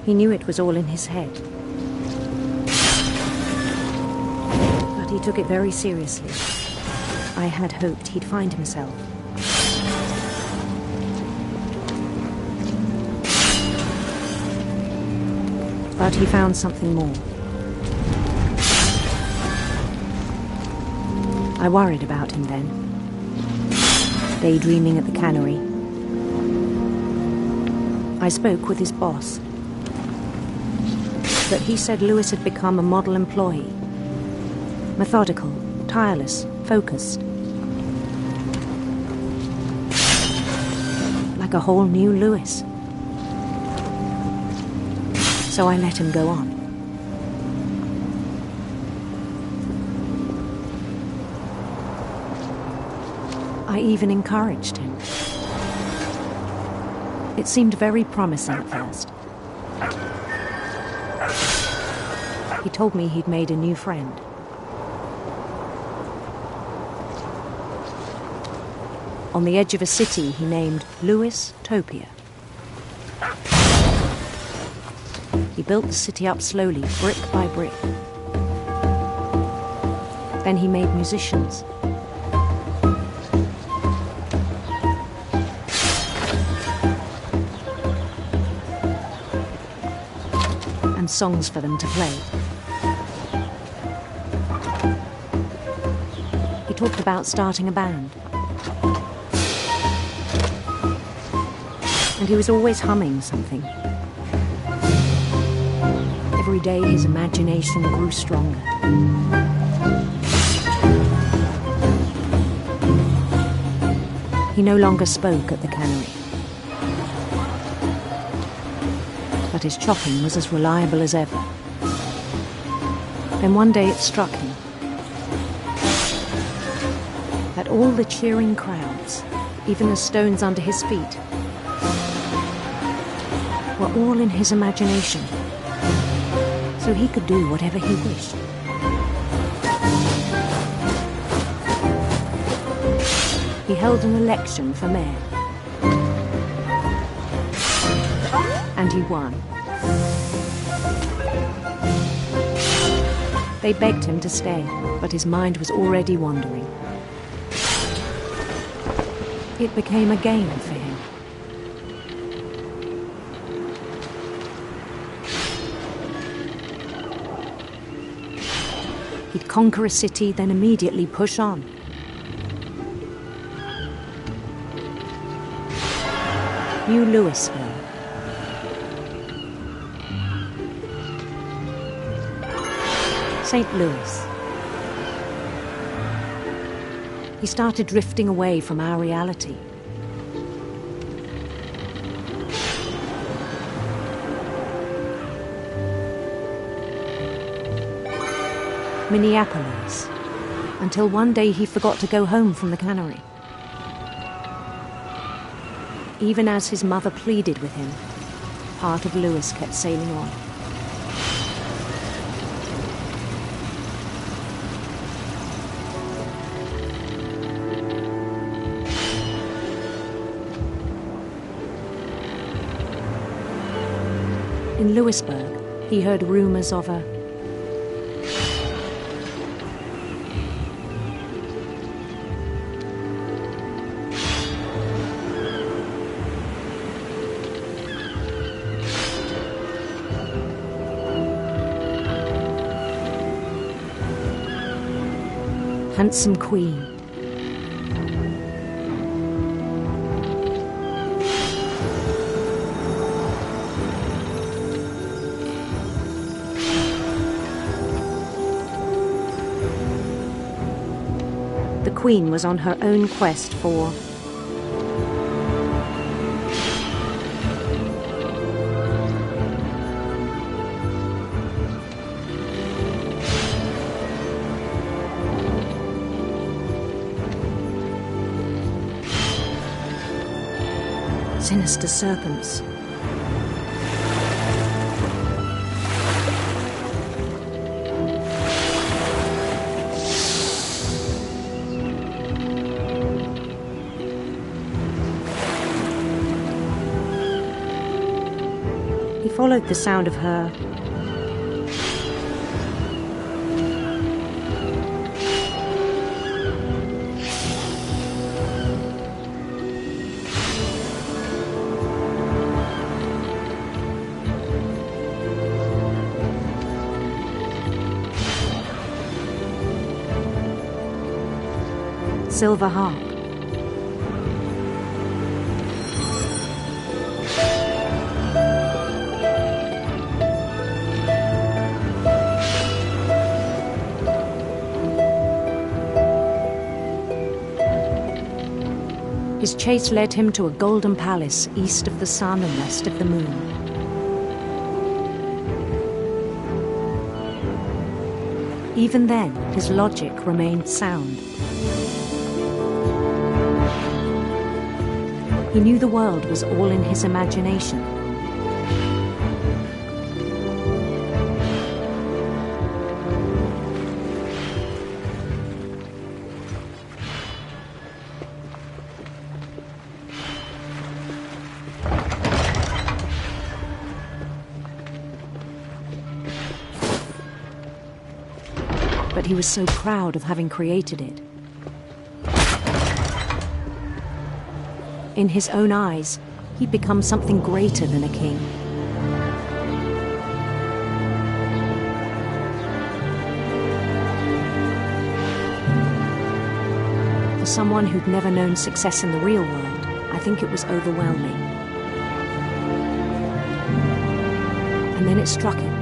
He knew it was all in his head. But he took it very seriously. I had hoped he'd find himself. But he found something more. I worried about him then. Daydreaming at the cannery. I spoke with his boss. But he said Lewis had become a model employee. Methodical, tireless, focused. Like a whole new Lewis. So I let him go on. I even encouraged him. It seemed very promising at first. He told me he'd made a new friend. On the edge of a city he named Lewis Topia. He built the city up slowly, brick by brick. Then he made musicians. And songs for them to play. He talked about starting a band. And he was always humming something. Every day his imagination grew stronger. He no longer spoke at the cannery. But his chopping was as reliable as ever. Then one day it struck him that all the cheering crowds, even the stones under his feet, were all in his imagination. So he could do whatever he wished. He held an election for mayor. And he won. They begged him to stay, but his mind was already wandering. It became a game for him. He'd conquer a city, then immediately push on. New Louisville. St. Louis. He started drifting away from our reality. Minneapolis, until one day he forgot to go home from the cannery. Even as his mother pleaded with him, part of Lewis kept sailing on. In Lewisburg, he heard rumors of a handsome queen. The Queen was on her own quest for sinister serpents. He followed the sound of her silver harp. His chase led him to a golden palace east of the sun and west of the moon. Even then, his logic remained sound. He knew the world was all in his imagination. But he was so proud of having created it. In his own eyes, he'd become something greater than a king. For someone who'd never known success in the real world, I think it was overwhelming. And then it struck him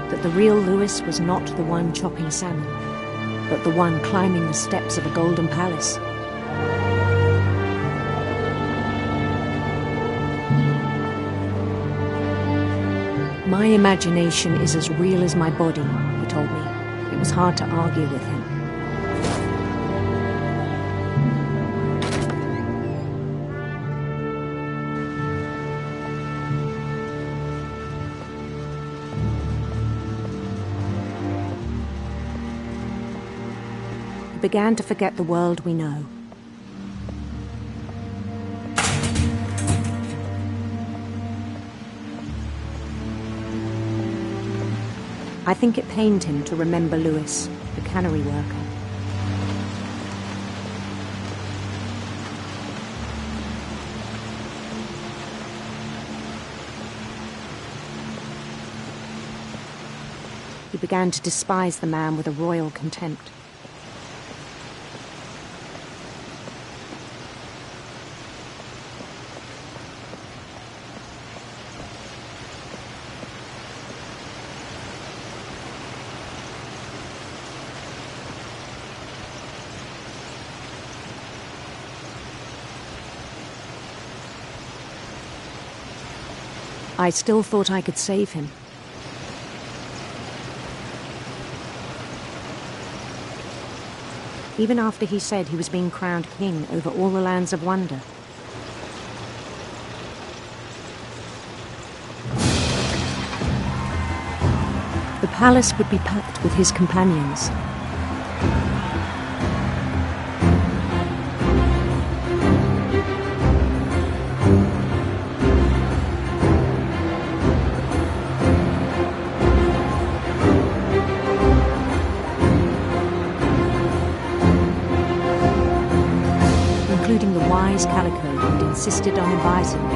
that the real Lewis was not the one chopping salmon, but the one climbing the steps of a golden palace. My imagination is as real as my body, he told me. It was hard to argue with him. He began to forget the world we know. I think it pained him to remember Lewis, the cannery worker. He began to despise the man with a royal contempt. I still thought I could save him. Even after he said he was being crowned king over all the lands of wonder. The palace would be packed with his companions. Including the wise Calico who'd insisted on advising me.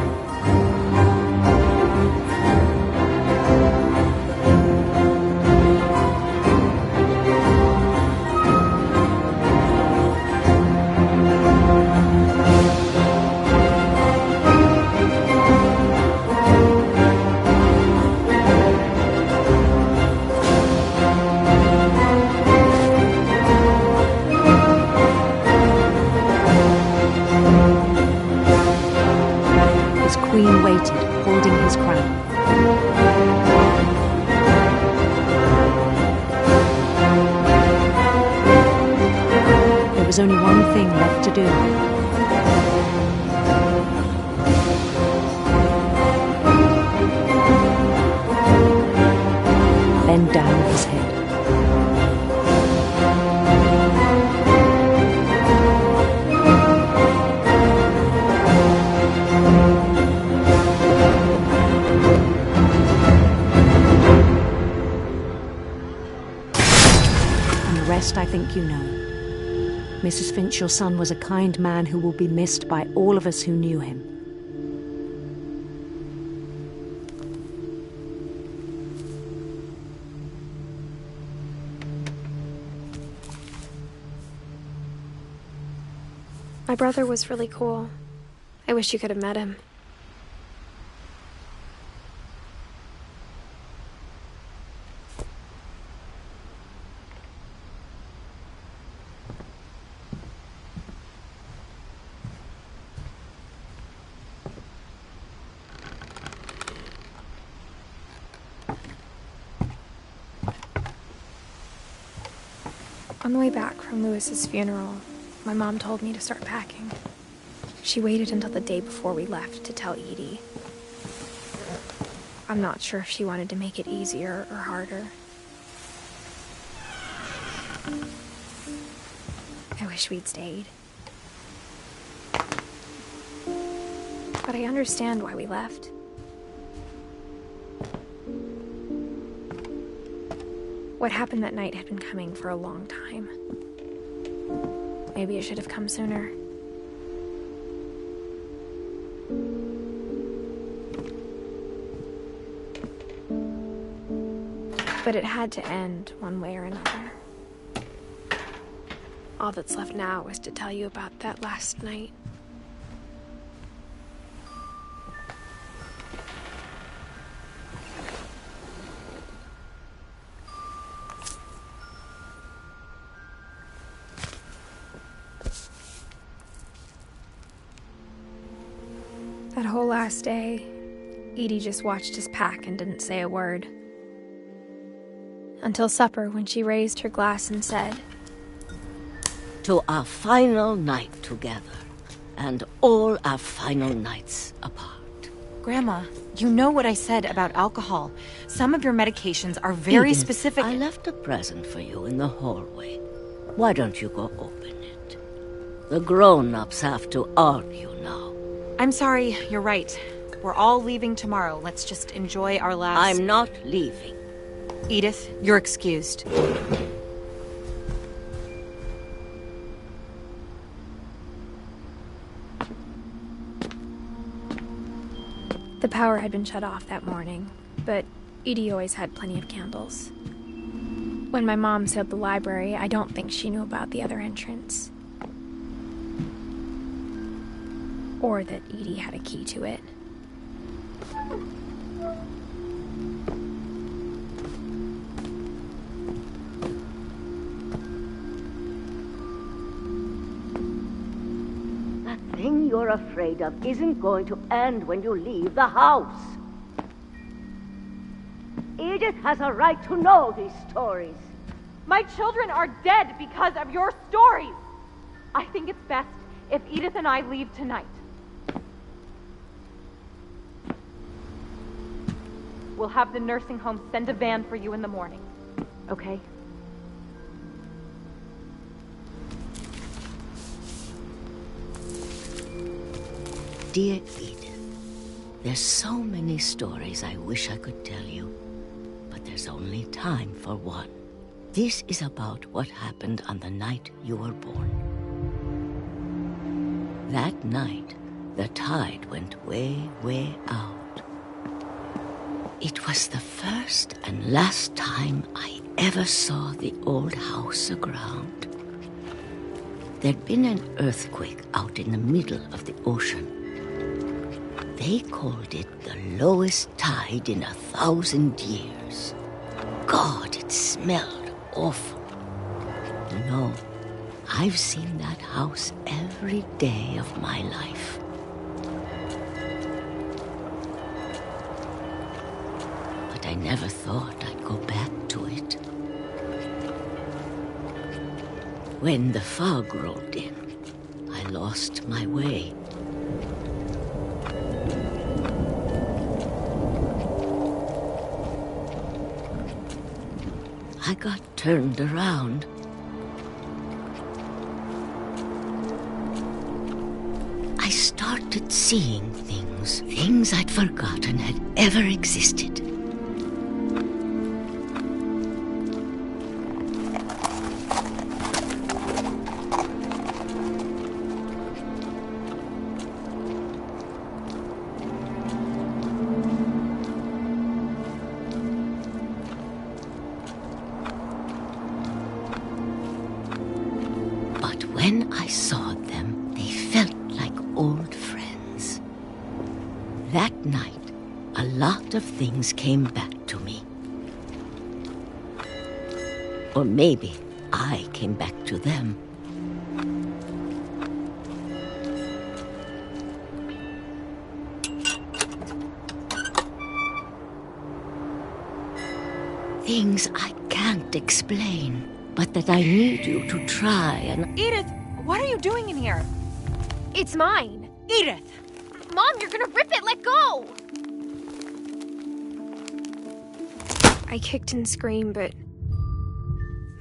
There's only one thing left to do. Bend down his head. I think you know. Mrs. Finch, your son was a kind man who will be missed by all of us who knew him. My brother was really cool. I wish you could have met him. On the way back from Lewis's funeral, my mom told me to start packing. She waited until the day before we left to tell Edie. I'm not sure if she wanted to make it easier or harder. I wish we'd stayed. But I understand why we left. What happened that night had been coming for a long time. Maybe it should have come sooner. But it had to end one way or another. All that's left now is to tell you about that last night. That whole last day, Edie just watched us pack and didn't say a word. Until supper, when she raised her glass and said, "To our final night together, and all our final nights apart." Grandma, you know what I said about alcohol. Some of your medications are very Edith, specific. I left a present for you in the hallway. Why don't you go open it? The grown-ups have to argue now. I'm sorry, you're right. We're all leaving tomorrow. Let's just enjoy our last... I'm not leaving. Edith, you're excused. The power had been shut off that morning, but Edie always had plenty of candles. When my mom sealed the library, I don't think she knew about the other entrance. Or that Edie had a key to it. That thing you're afraid of isn't going to end when you leave the house. Edith has a right to know these stories. My children are dead because of your stories. I think it's best if Edith and I leave tonight. We'll have the nursing home send a van for you in the morning, okay? Dear Edith, there's so many stories I wish I could tell you, but there's only time for one. This is about what happened on the night you were born. That night, the tide went way, way out. It was the first and last time I ever saw the old house aground. There'd been an earthquake out in the middle of the ocean. They called it the lowest tide in 1,000 years. God, it smelled awful. You know, I've seen that house every day of my life. But I never thought I'd go back to it. When the fog rolled in, I lost my way. I got turned around. I started seeing things I'd forgotten had ever existed. But when I saw them, they felt like old friends. That night, a lot of things came back to me. Or maybe I came back to them. Things I can't explain, but that I need you to try and... Edith, what are you doing in here? It's mine. Edith! Mom, you're gonna rip it! Let go! I kicked and screamed, but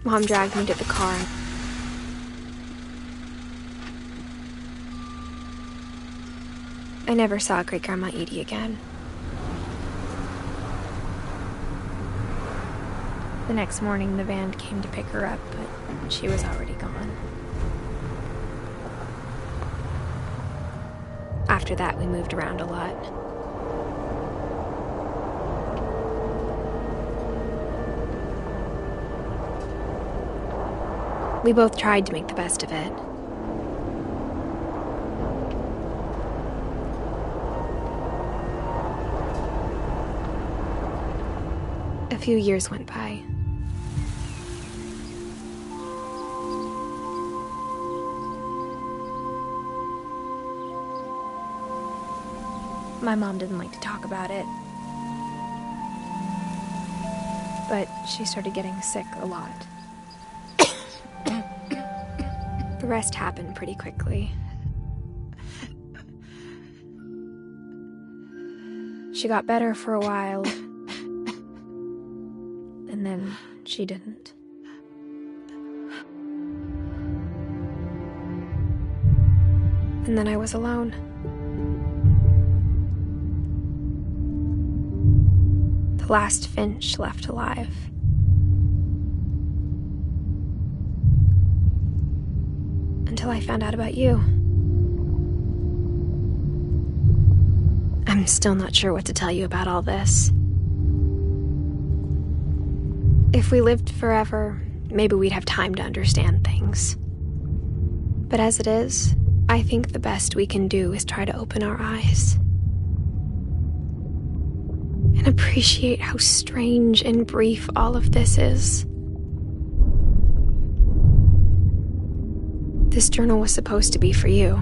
Mom dragged me to the car. I never saw Great-Grandma Edie again. The next morning, the van came to pick her up, but she was already gone. After that, we moved around a lot. We both tried to make the best of it. A few years went by. My mom didn't like to talk about it, but she started getting sick a lot. The rest happened pretty quickly. She got better for a while, and then she didn't. And then I was alone. The last Finch left alive. Until I found out about you. I'm still not sure what to tell you about all this. If we lived forever, maybe we'd have time to understand things. But as it is, I think the best we can do is try to open our eyes. And appreciate how strange and brief all of this is. This journal was supposed to be for you.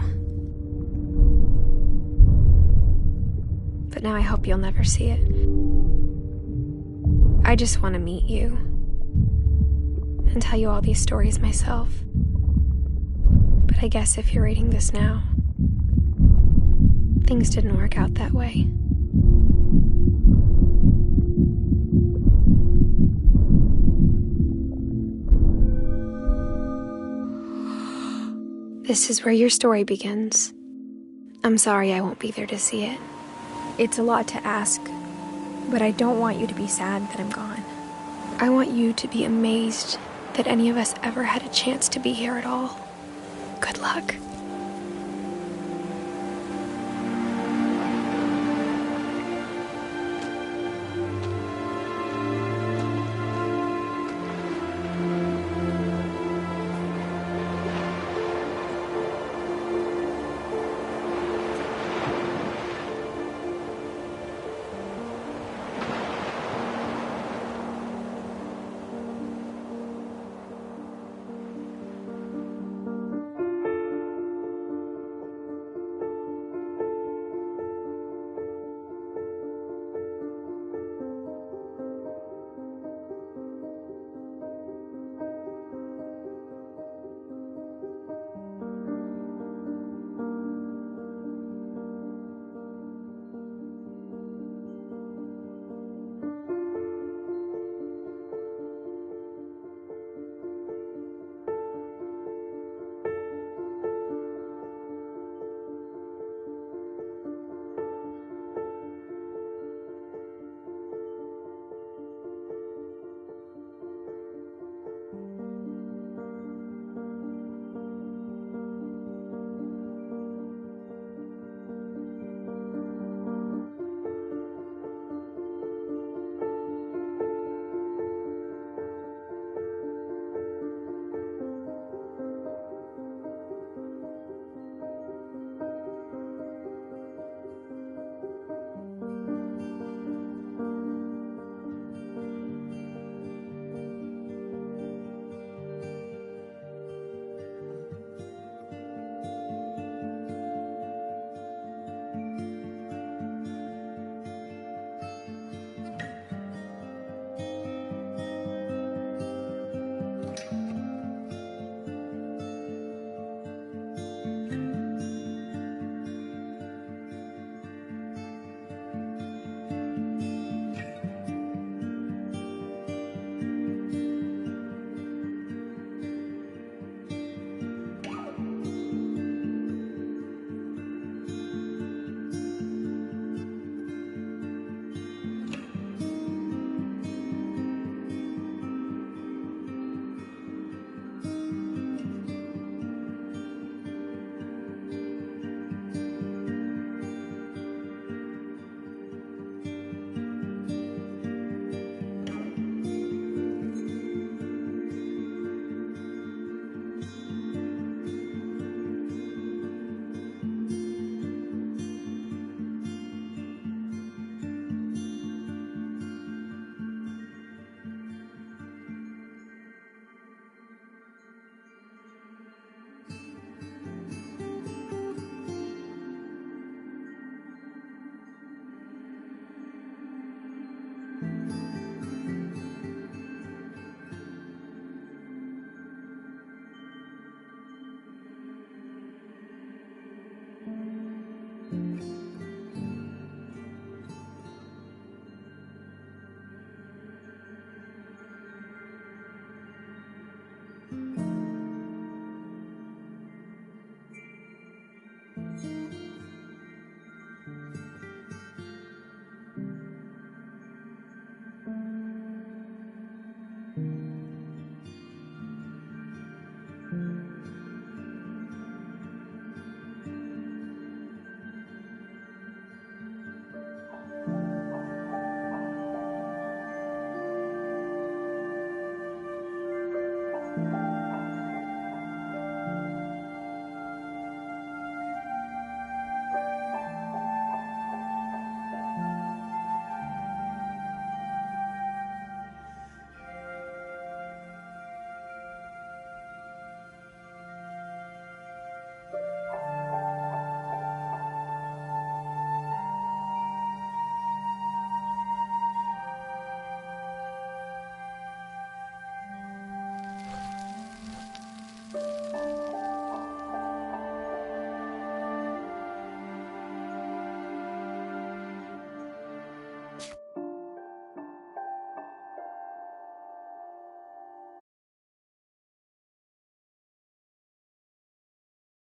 But now I hope you'll never see it. I just want to meet you and tell you all these stories myself. But I guess if you're reading this now, things didn't work out that way. This is where your story begins. I'm sorry I won't be there to see it. It's a lot to ask, but I don't want you to be sad that I'm gone. I want you to be amazed that any of us ever had a chance to be here at all. Good luck.